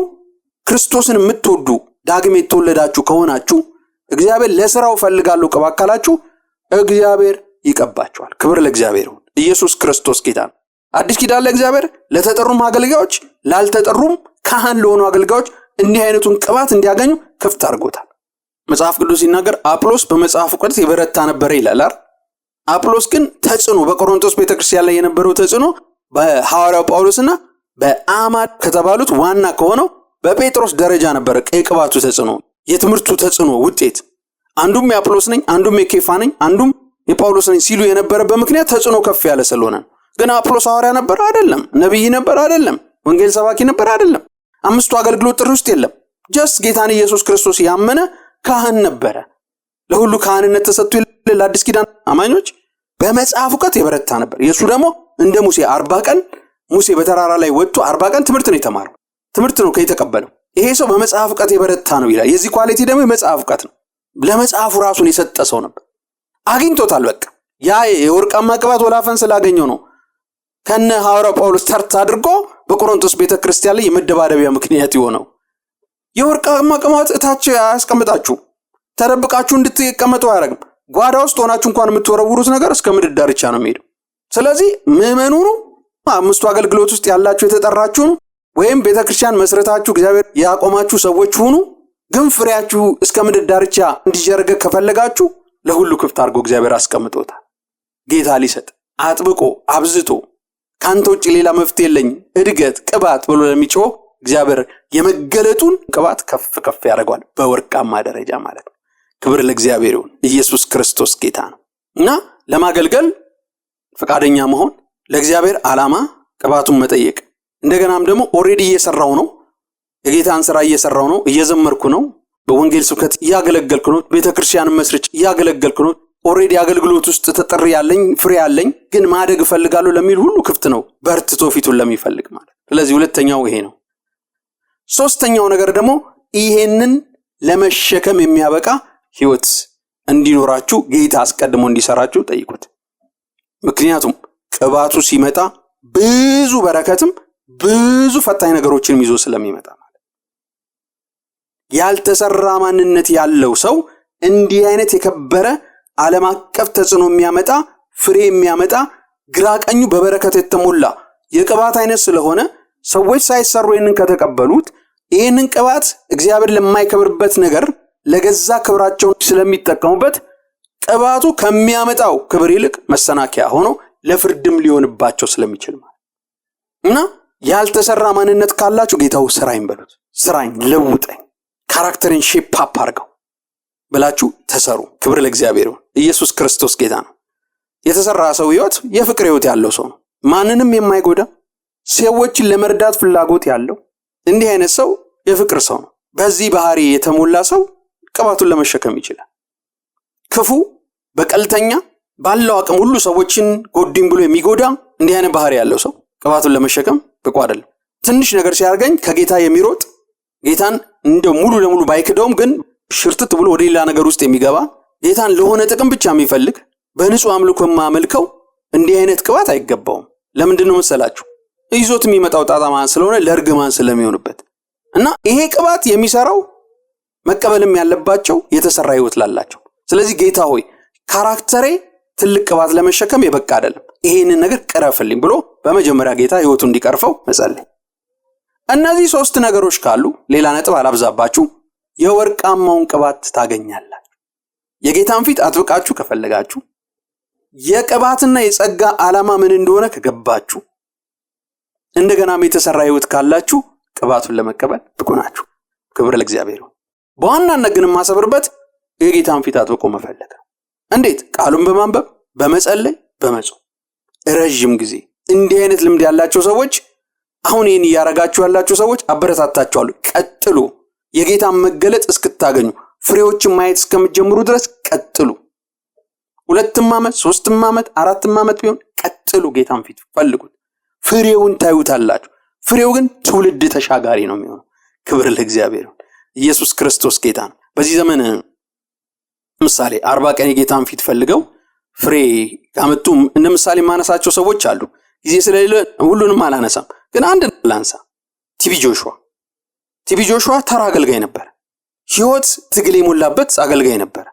ክርስቶስን የምትወዱ ዳግም የተወለዳችሁ ከሆናችሁ እግዚአብሔር ለሥራው ፈልጋለሁ ቅባት ካላችሁ እግዚአብሔር ይቀባችኋል። ክብር ለእግዚአብሔር ይሁን። ኢየሱስ ክርስቶስ ጌታ ነው። አዲስ ኪዳን ለእግዚአብሔር ለተጠሩም አገልጋዮች ላልተጠሩም ካህን ለሆኑ አገልጋዮች እንዲህ አይነቱን ቅባት እንዲያገኙ ክፍት አድርጎታል። መጽሐፍ ቅዱስ ሲናገር አጵሎስ በመጽሐፍ እውቀት የበረታ ነበር ይላል። አጵሎስ ግን ተጽዕኖ በቆሮንቶስ ቤተክርስቲያን ላይ የነበረው ተጽዕኖ በሐዋርያው ጳውሎስና በአማድ ከተባሉት ዋና ከሆነው በጴጥሮስ ደረጃ ነበር። የቅባቱ ተጽዕኖ የትምህርቱ ተጽዕኖ ውጤት አንዱም የአጵሎስ ነኝ አንዱም የኬፋ ነኝ አንዱም የጳውሎስ ነኝ ሲሉ የነበረ በምክንያት ተጽዕኖ ከፍ ያለ ስለሆነ። ግን አጵሎስ ሐዋርያ ነበር አይደለም፣ ነብይ ነበር አይደለም፣ ወንጌል ሰባኪ ነበር አይደለም፣ አምስቱ አገልግሎት ጥሪ ውስጥ የለም። ጀስት ጌታን ኢየሱስ ክርስቶስ ያመነ ካህን ነበረ። ለሁሉ ካህንነት ተሰጥቶ ለአዲስ ኪዳን አማኞች በመጽሐፍ እውቀት የበረታ ነበር። ኢየሱ ደግሞ እንደ ሙሴ 40 ቀን ሙሴ በተራራ ላይ ወጥቶ 40 ቀን ትምህርት ነው የተማረው። ትምህርት ነው ከተቀበለው። ይሄ ሰው በመጽሐፍ እውቀት የበረታ ነው ይላል። የዚህ ኳሊቲ ደግሞ የመጽሐፍ እውቀት ነው። ለመጽሐፉ ራሱን የሰጠ ሰው ነበር። አግኝቶታል። በቃ ያ የወርቃማ ቅባት ወላፈን ስላገኘው ነው ከነ ሐዋርያው ጳውሎስ ተርታ አድርጎ በቆሮንቶስ ቤተክርስቲያን ላይ የመደባደቢያ ምክንያት የሆነው። የወርቃማ ቅባት እታች አያስቀምጣችሁ፣ ተደብቃችሁ እንድትቀመጡ አያረግም። ጓዳ ውስጥ ሆናችሁ እንኳን የምትወረውሩት ነገር እስከ ምድር ዳርቻ ነው የሚሄደው። ስለዚህ ምዕመኑ ነው አምስቱ አገልግሎት ውስጥ ያላችሁ የተጠራችሁ ወይም ቤተክርስቲያን መስረታችሁ እግዚአብሔር ያቆማችሁ ሰዎች ሁኑ። ግን ፍሬያችሁ እስከ ምድር ዳርቻ እንዲጀረገ ከፈለጋችሁ ለሁሉ ክፍት አድርጎ እግዚአብሔር አስቀምጦታል። ጌታ ሊሰጥ አጥብቆ አብዝቶ ካንተ ውጭ ሌላ መፍትሄ የለኝ እድገት ቅባት ብሎ ለሚጮህ እግዚአብሔር የመገለጡን ቅባት ከፍ ከፍ ያደርጋል በወርቃማ ደረጃ ማለት ነው። ክብር ለእግዚአብሔር ይሁን። ኢየሱስ ክርስቶስ ጌታ ነው። እና ለማገልገል ፈቃደኛ መሆን፣ ለእግዚአብሔር ዓላማ ቅባቱን መጠየቅ፣ እንደገናም ደግሞ ኦሬዲ እየሰራው ነው፣ የጌታን ሥራ እየሰራው ነው፣ እየዘመርኩ ነው፣ በወንጌል ስብከት እያገለገልኩ ነው፣ ቤተክርስቲያን መስርች እያገለገልኩ ነው፣ ኦሬዲ አገልግሎት ውስጥ ተጠሪ ያለኝ ፍሬ ያለኝ ግን ማደግ እፈልጋለሁ ለሚል ሁሉ ክፍት ነው፣ በርትቶ ፊቱን ለሚፈልግ ማለት። ስለዚህ ሁለተኛው ይሄ ነው። ሶስተኛው ነገር ደግሞ ይሄንን ለመሸከም የሚያበቃ ህይወት እንዲኖራችሁ ጌታ አስቀድሞ እንዲሰራችሁ ጠይቁት። ምክንያቱም ቅባቱ ሲመጣ ብዙ በረከትም ብዙ ፈታኝ ነገሮችን ይዞ ስለሚመጣ ማለት። ያልተሰራ ማንነት ያለው ሰው እንዲህ አይነት የከበረ ዓለም አቀፍ ተጽዕኖ የሚያመጣ ፍሬ የሚያመጣ ግራቀኙ በበረከት የተሞላ የቅባት አይነት ስለሆነ ሰዎች ሳይሰሩ ይህንን ከተቀበሉት ይህንን ቅባት እግዚአብሔር ለማይከብርበት ነገር ለገዛ ክብራቸው ስለሚጠቀሙበት ቅባቱ ከሚያመጣው ክብር ይልቅ መሰናከያ ሆኖ ለፍርድም ሊሆንባቸው ስለሚችል ማለት እና ያልተሰራ ማንነት ካላችሁ ጌታው ስራኝ በሉት። ስራኝ፣ ለውጠኝ፣ ካራክተርን ሼፕ አፕ አድርገው ብላችሁ ተሰሩ። ክብር ለእግዚአብሔር ይሁን። ኢየሱስ ክርስቶስ ጌታ ነው። የተሰራ ሰው ህይወት የፍቅር ህይወት ያለው ሰው ነው። ማንንም የማይጎዳ ሰዎችን ለመርዳት ፍላጎት ያለው እንዲህ አይነት ሰው የፍቅር ሰው ነው። በዚህ ባህሪ የተሞላ ሰው ቅባቱን ለመሸከም ይችላል። ክፉ በቀልተኛ ባለው አቅም ሁሉ ሰዎችን ጎድም ብሎ የሚጎዳ እንዲህ አይነት ባህሪ ያለው ሰው ቅባቱን ለመሸከም ብቁ አይደለም። ትንሽ ነገር ሲያርገኝ ከጌታ የሚሮጥ ጌታን እንደ ሙሉ ለሙሉ ባይክደውም ግን ሽርትት ብሎ ወደ ሌላ ነገር ውስጥ የሚገባ ጌታን ለሆነ ጥቅም ብቻ የሚፈልግ በንጹህ አምልኮ የማመልከው እንዲህ አይነት ቅባት አይገባውም። ለምንድን ነው መሰላችሁ? ይዞት የሚመጣው ጣጣማን ስለሆነ ለርግማን ስለሚሆንበት እና ይሄ ቅባት የሚሰራው መቀበልም ያለባቸው የተሰራ ህይወት ላላቸው። ስለዚህ ጌታ ሆይ ካራክተሬ ትልቅ ቅባት ለመሸከም የበቃ አይደለም፣ ይሄንን ነገር ቀረፍልኝ ብሎ በመጀመሪያ ጌታ ህይወቱን እንዲቀርፈው መጸለይ። እነዚህ ሶስት ነገሮች ካሉ ሌላ ነጥብ አላብዛባችሁ፣ የወርቃማውን ቅባት ታገኛላችሁ። የጌታን ፊት አጥብቃችሁ ከፈለጋችሁ፣ የቅባትና የጸጋ ዓላማ ምን እንደሆነ ከገባችሁ፣ እንደገናም የተሰራ ህይወት ካላችሁ ቅባቱን ለመቀበል ብቁ ናችሁ። ክብር ለእግዚአብሔር ይሁን። በዋናነት ግን ማሰብርበት የጌታን ፊት አጥብቆ መፈለግ ነው። እንዴት? ቃሉን በማንበብ በመጸለይ በመጾም ረጅም ጊዜ። እንዲህ አይነት ልምድ ያላቸው ሰዎች አሁን ይህን እያረጋችሁ ያላችሁ ሰዎች አበረታታችኋለሁ። ቀጥሉ። የጌታን መገለጥ እስክታገኙ ፍሬዎችን ማየት እስከምትጀምሩ ድረስ ቀጥሉ። 2 ዓመት 3 ዓመት 4 ዓመት ቢሆን ቀጥሉ። ጌታን ፊት ፈልጉት። ፍሬውን ታዩታላችሁ። ፍሬው ግን ትውልድ ተሻጋሪ ነው የሚሆነው። ክብር ለእግዚአብሔር። ኢየሱስ ክርስቶስ ጌታ ነው። በዚህ ዘመን ምሳሌ 40 ቀን የጌታን ፊት ፈልገው ፍሬ ካመጡ እንደ ምሳሌ ማነሳቸው ሰዎች አሉ። ጊዜ ስለሌለ ሁሉንም አላነሳም፣ ግን አንድ ላንሳ። ቲቢ ጆሹዋ ተራ አገልጋይ ነበር። ህይወት ትግል የሞላበት አገልጋይ ነበር።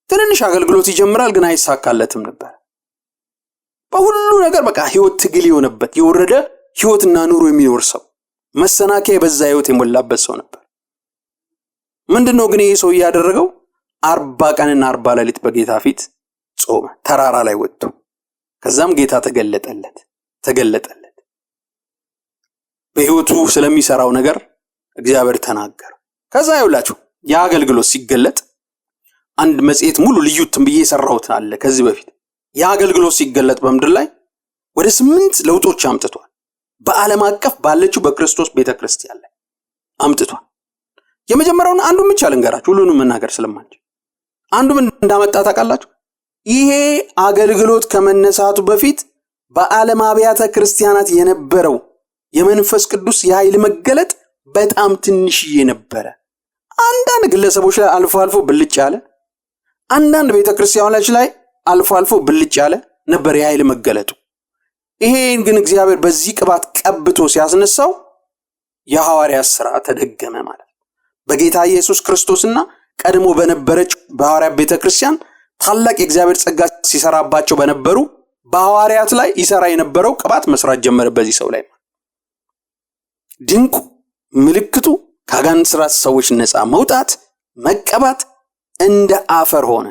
ትንንሽ አገልግሎት ይጀምራል፣ ግን አይሳካለትም ነበር። በሁሉ ነገር በቃ ህይወት ትግል የሆነበት የወረደ ህይወትና ኑሮ የሚኖር ሰው መሰናከያ የበዛ ህይወት የሞላበት ሰው ነበር። ምንድነው ግን ይሄ ሰው ያደረገው? 40 ቀንና 40 ሌሊት በጌታ ፊት ጾመ፣ ተራራ ላይ ወጥቶ። ከዛም ጌታ ተገለጠለት። በህይወቱ ስለሚሰራው ነገር እግዚአብሔር ተናገረ። ከዛ ይውላችሁ የአገልግሎት ሲገለጥ አንድ መጽሔት ሙሉ ልዩ ትንብዬ ሰራሁት አለ ከዚህ በፊት። የአገልግሎት ሲገለጥ በምድር ላይ ወደ 8 ለውጦች አምጥቷል። በዓለም አቀፍ ባለችው በክርስቶስ ቤተክርስቲያን ላይ አምጥቷል። የመጀመሪያውን አንዱን ብቻ ልንገራችሁ፣ ሁሉንም መናገር ስለማንችል። አንዱ ምን እንዳመጣ ታውቃላችሁ? ይሄ አገልግሎት ከመነሳቱ በፊት በዓለም አብያተ ክርስቲያናት የነበረው የመንፈስ ቅዱስ የኃይል መገለጥ በጣም ትንሽዬ ነበረ። አንዳንድ ግለሰቦች ላይ አልፎ አልፎ ብልጭ ያለ፣ አንዳንድ ቤተክርስቲያኖች ላይ አልፎ አልፎ ብልጭ ያለ ነበር የኃይል መገለጡ። ይሄን ግን እግዚአብሔር በዚህ ቅባት ቀብቶ ሲያስነሳው የሐዋርያት ሥራ ተደገመ ማለት። በጌታ ኢየሱስ ክርስቶስና ቀድሞ በነበረች በሐዋርያት ቤተክርስቲያን ታላቅ የእግዚአብሔር ጸጋ ሲሰራባቸው በነበሩ በሐዋርያት ላይ ይሰራ የነበረው ቅባት መስራት ጀመረ በዚህ ሰው ላይ። ድንቁ ምልክቱ ከአጋንንት ሥርዓት ሰዎች ነፃ መውጣት፣ መቀባት እንደ አፈር ሆነ።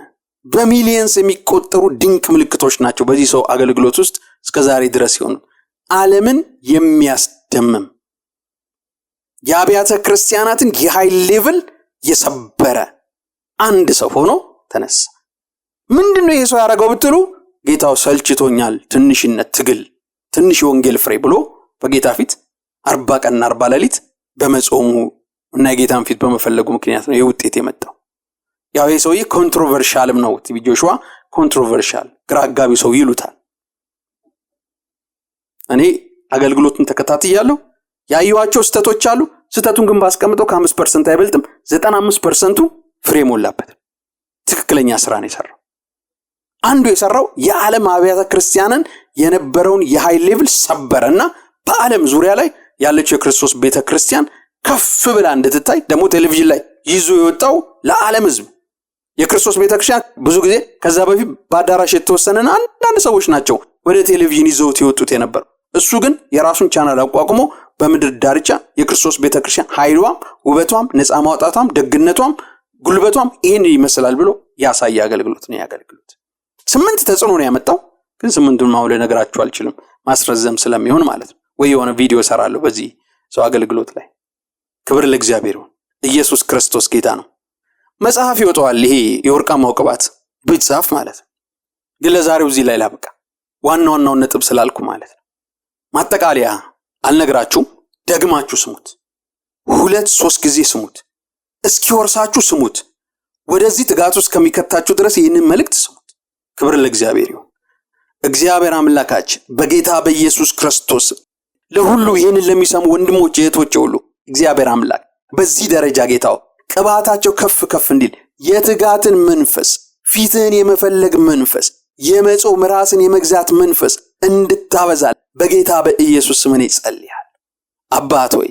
በሚሊየንስ የሚቆጠሩ ድንቅ ምልክቶች ናቸው በዚህ ሰው አገልግሎት ውስጥ እስከዛሬ ድረስ የሆኑ። ዓለምን የሚያስደምም የአብያተ ክርስቲያናትን የኃይል ሌቭል የሰበረ አንድ ሰው ሆኖ ተነሳ። ምንድነው ይሄ ሰው ያደረገው ብትሉ፣ ጌታው ሰልችቶኛል፣ ትንሽነት ትግል፣ ትንሽ ወንጌል ፍሬ ብሎ በጌታ ፊት 40 ቀንና 40 ሌሊት በመጾሙ እና የጌታን ፊት በመፈለጉ ምክንያት ነው ይሄ ውጤት የመጣው። ያው ይሄ ሰውዬ ኮንትሮቨርሻልም ነው። ቲቪ ጆሹዋ ኮንትሮቨርሻል ግራ አጋቢ ሰው ይሉታል። እኔ አገልግሎቱን ተከታትያለሁ። ያዩዋቸው ስተቶች አሉ። ስተቱን ግን ባስቀምጠው ከ5% አይበልጥም። 95% ፍሬ ሞላበት። ትክክለኛ ስራ ነው የሰራው። አንዱ የሰራው የዓለም አብያተ ክርስቲያንን የነበረውን የኃይል ሌቭል ሰበረና በዓለም ዙሪያ ላይ ያለችው የክርስቶስ ቤተክርስቲያን ከፍ ብላ እንድትታይ ደግሞ ቴሌቪዥን ላይ ይዞ የወጣው ለዓለም ሕዝብ የክርስቶስ ቤተክርስቲያን ብዙ ጊዜ ከዛ በፊት በአዳራሽ የተወሰነና አንዳንድ ሰዎች ናቸው ወደ ቴሌቪዥን ይዘውት የወጡት የነበረው። እሱ ግን የራሱን ቻናል አቋቁሞ በምድር ዳርቻ የክርስቶስ ቤተክርስቲያን ኃይሏም፣ ውበቷም፣ ነፃ ማውጣቷም፣ ደግነቷም፣ ጉልበቷም ይሄን ይመስላል ብሎ ያሳየ አገልግሎት ነው ያገልግሎት። 8 ተጽዕኖ ነው ያመጣው። ግን 8ቱን ማውለ ነገራችሁ አልችልም ማስረዘም ስለሚሆን ማለት ነው። ወይ የሆነ ቪዲዮ ሰራለሁ በዚህ ሰው አገልግሎት ላይ። ክብር ለእግዚአብሔር ይሁን። ኢየሱስ ክርስቶስ ጌታ ነው። መጽሐፍ ይወጣዋል ይሄ የወርቃማው ቅባት ቢጻፍ ማለት ነው። ግን ለዛሬው እዚህ ላይ ላብቃ፣ ዋናውን ነጥብ ስላልኩ ማለት ነው። ማጠቃለያ አልነግራችሁም፣ ደግማችሁ ስሙት። 2-3 ጊዜ ስሙት፣ እስኪወርሳችሁ ስሙት። ወደዚህ ትጋት ውስጥ ከሚከታችሁ ድረስ ይህንን መልእክት ስሙት። ክብር ለእግዚአብሔር ይሁን። እግዚአብሔር አምላካችን በጌታ በኢየሱስ ክርስቶስ ለሁሉ ይህንን ለሚሰሙ ወንድሞች እህቶች ሁሉ እግዚአብሔር አምላክ በዚህ ደረጃ ጌታው ቅባታቸው ከፍ እንዲል የትጋትን መንፈስ፣ ፊትህን የመፈለግ መንፈስ፣ የመጾም ራስን የመግዛት መንፈስ እንድታበዛል በጌታ በኢየሱስ ስም ጸልያለሁ። አባት ሆይ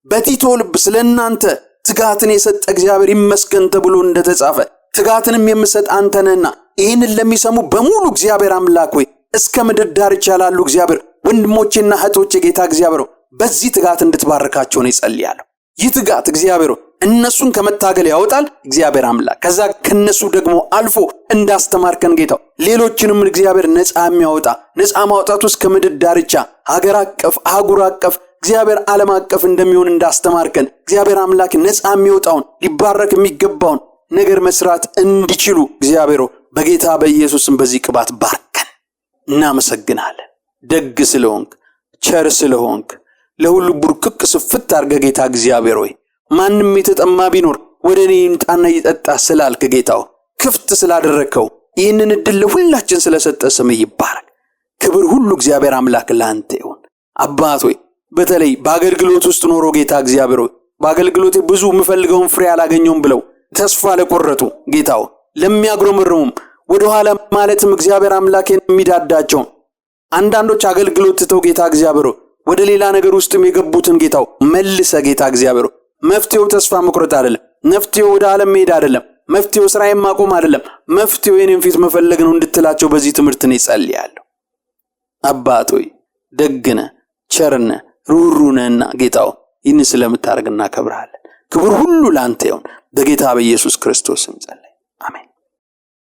በቲቶ ልብ ስለናንተ ትጋትን የሰጠ እግዚአብሔር ይመስገን ተብሎ እንደተጻፈ ትጋትንም የምሰጥ አንተ ነህና ይህንን ለሚሰሙ በሙሉ እግዚአብሔር አምላክ ሆይ እስከ ምድር ዳርቻ ላሉ እግዚአብሔር ወንድሞቼና እህቶቼ ጌታ እግዚአብሔር በዚህ ትጋት እንድትባርካቸው ነው ጸልያለሁ። ይህ ትጋት እግዚአብሔር እነሱን ከመታገል ያወጣል እግዚአብሔር አምላክ። ከዛ ከነሱ ደግሞ አልፎ እንዳስተማርከን ጌታው ሌሎችንም እግዚአብሔር ነፃ የሚያወጣ ነፃ ማውጣቱ እስከ ምድር ዳርቻ ሀገር አቀፍ አህጉር አቀፍ እግዚአብሔር ዓለም አቀፍ እንደሚሆን እንዳስተማርከን እግዚአብሔር አምላክ ነፃ የሚወጣውን ሊባረክ የሚገባውን ነገር መስራት እንዲችሉ እግዚአብሔር በጌታ በኢየሱስም በዚህ ቅባት ባርከን። እናመሰግናለን። ደግ ስለሆንክ፣ ቸር ስለሆንክ፣ ለሁሉ ቡርክክ ስፍት አድርገህ ጌታ እግዚአብሔር ሆይ ማንም የተጠማ ቢኖር ወደ እኔ ይምጣና ይጠጣ ስላልክ ጌታው ክፍት ስላደረከው ይህንን እድል ለሁላችን ስለሰጠ ስምህ ይባረክ። ክብር ሁሉ እግዚአብሔር አምላክ ለአንተ ይሁን። አባት ሆይ በተለይ በአገልግሎት ውስጥ ኖሮ ጌታ እግዚአብሔር ሆይ በአገልግሎቴ ብዙ የምፈልገውን ፍሬ አላገኘውም ብለው ተስፋ ለቆረጡ ጌታው ለሚያግሮመርሙም ወደ ኋላ ማለትም እግዚአብሔር አምላኬን የሚዳዳቸው አንዳንዶች አገልግሎት ትተው ጌታ እግዚአብሔር ወደ ሌላ ነገር ውስጥም የገቡትን ጌታው መልሰ ጌታ እግዚአብሔር መፍትሄው ተስፋ መቁረጥ አይደለም። መፍትሄው ወደ ዓለም መሄድ አይደለም። መፍትሄው ስራዬን ማቆም አይደለም። መፍትሄው የኔን ፊት መፈለግ ነው እንድትላቸው በዚህ ትምህርት ነው ጸልያለሁ። አባት ሆይ ደግነ ቸርነ ሩሩነና ጌታው ይህን ስለምታደርግ እናከብርሃለን። ክብር ሁሉ ላንተ ይሁን። በጌታ በኢየሱስ ክርስቶስ ስም ጸልይ፣ አሜን።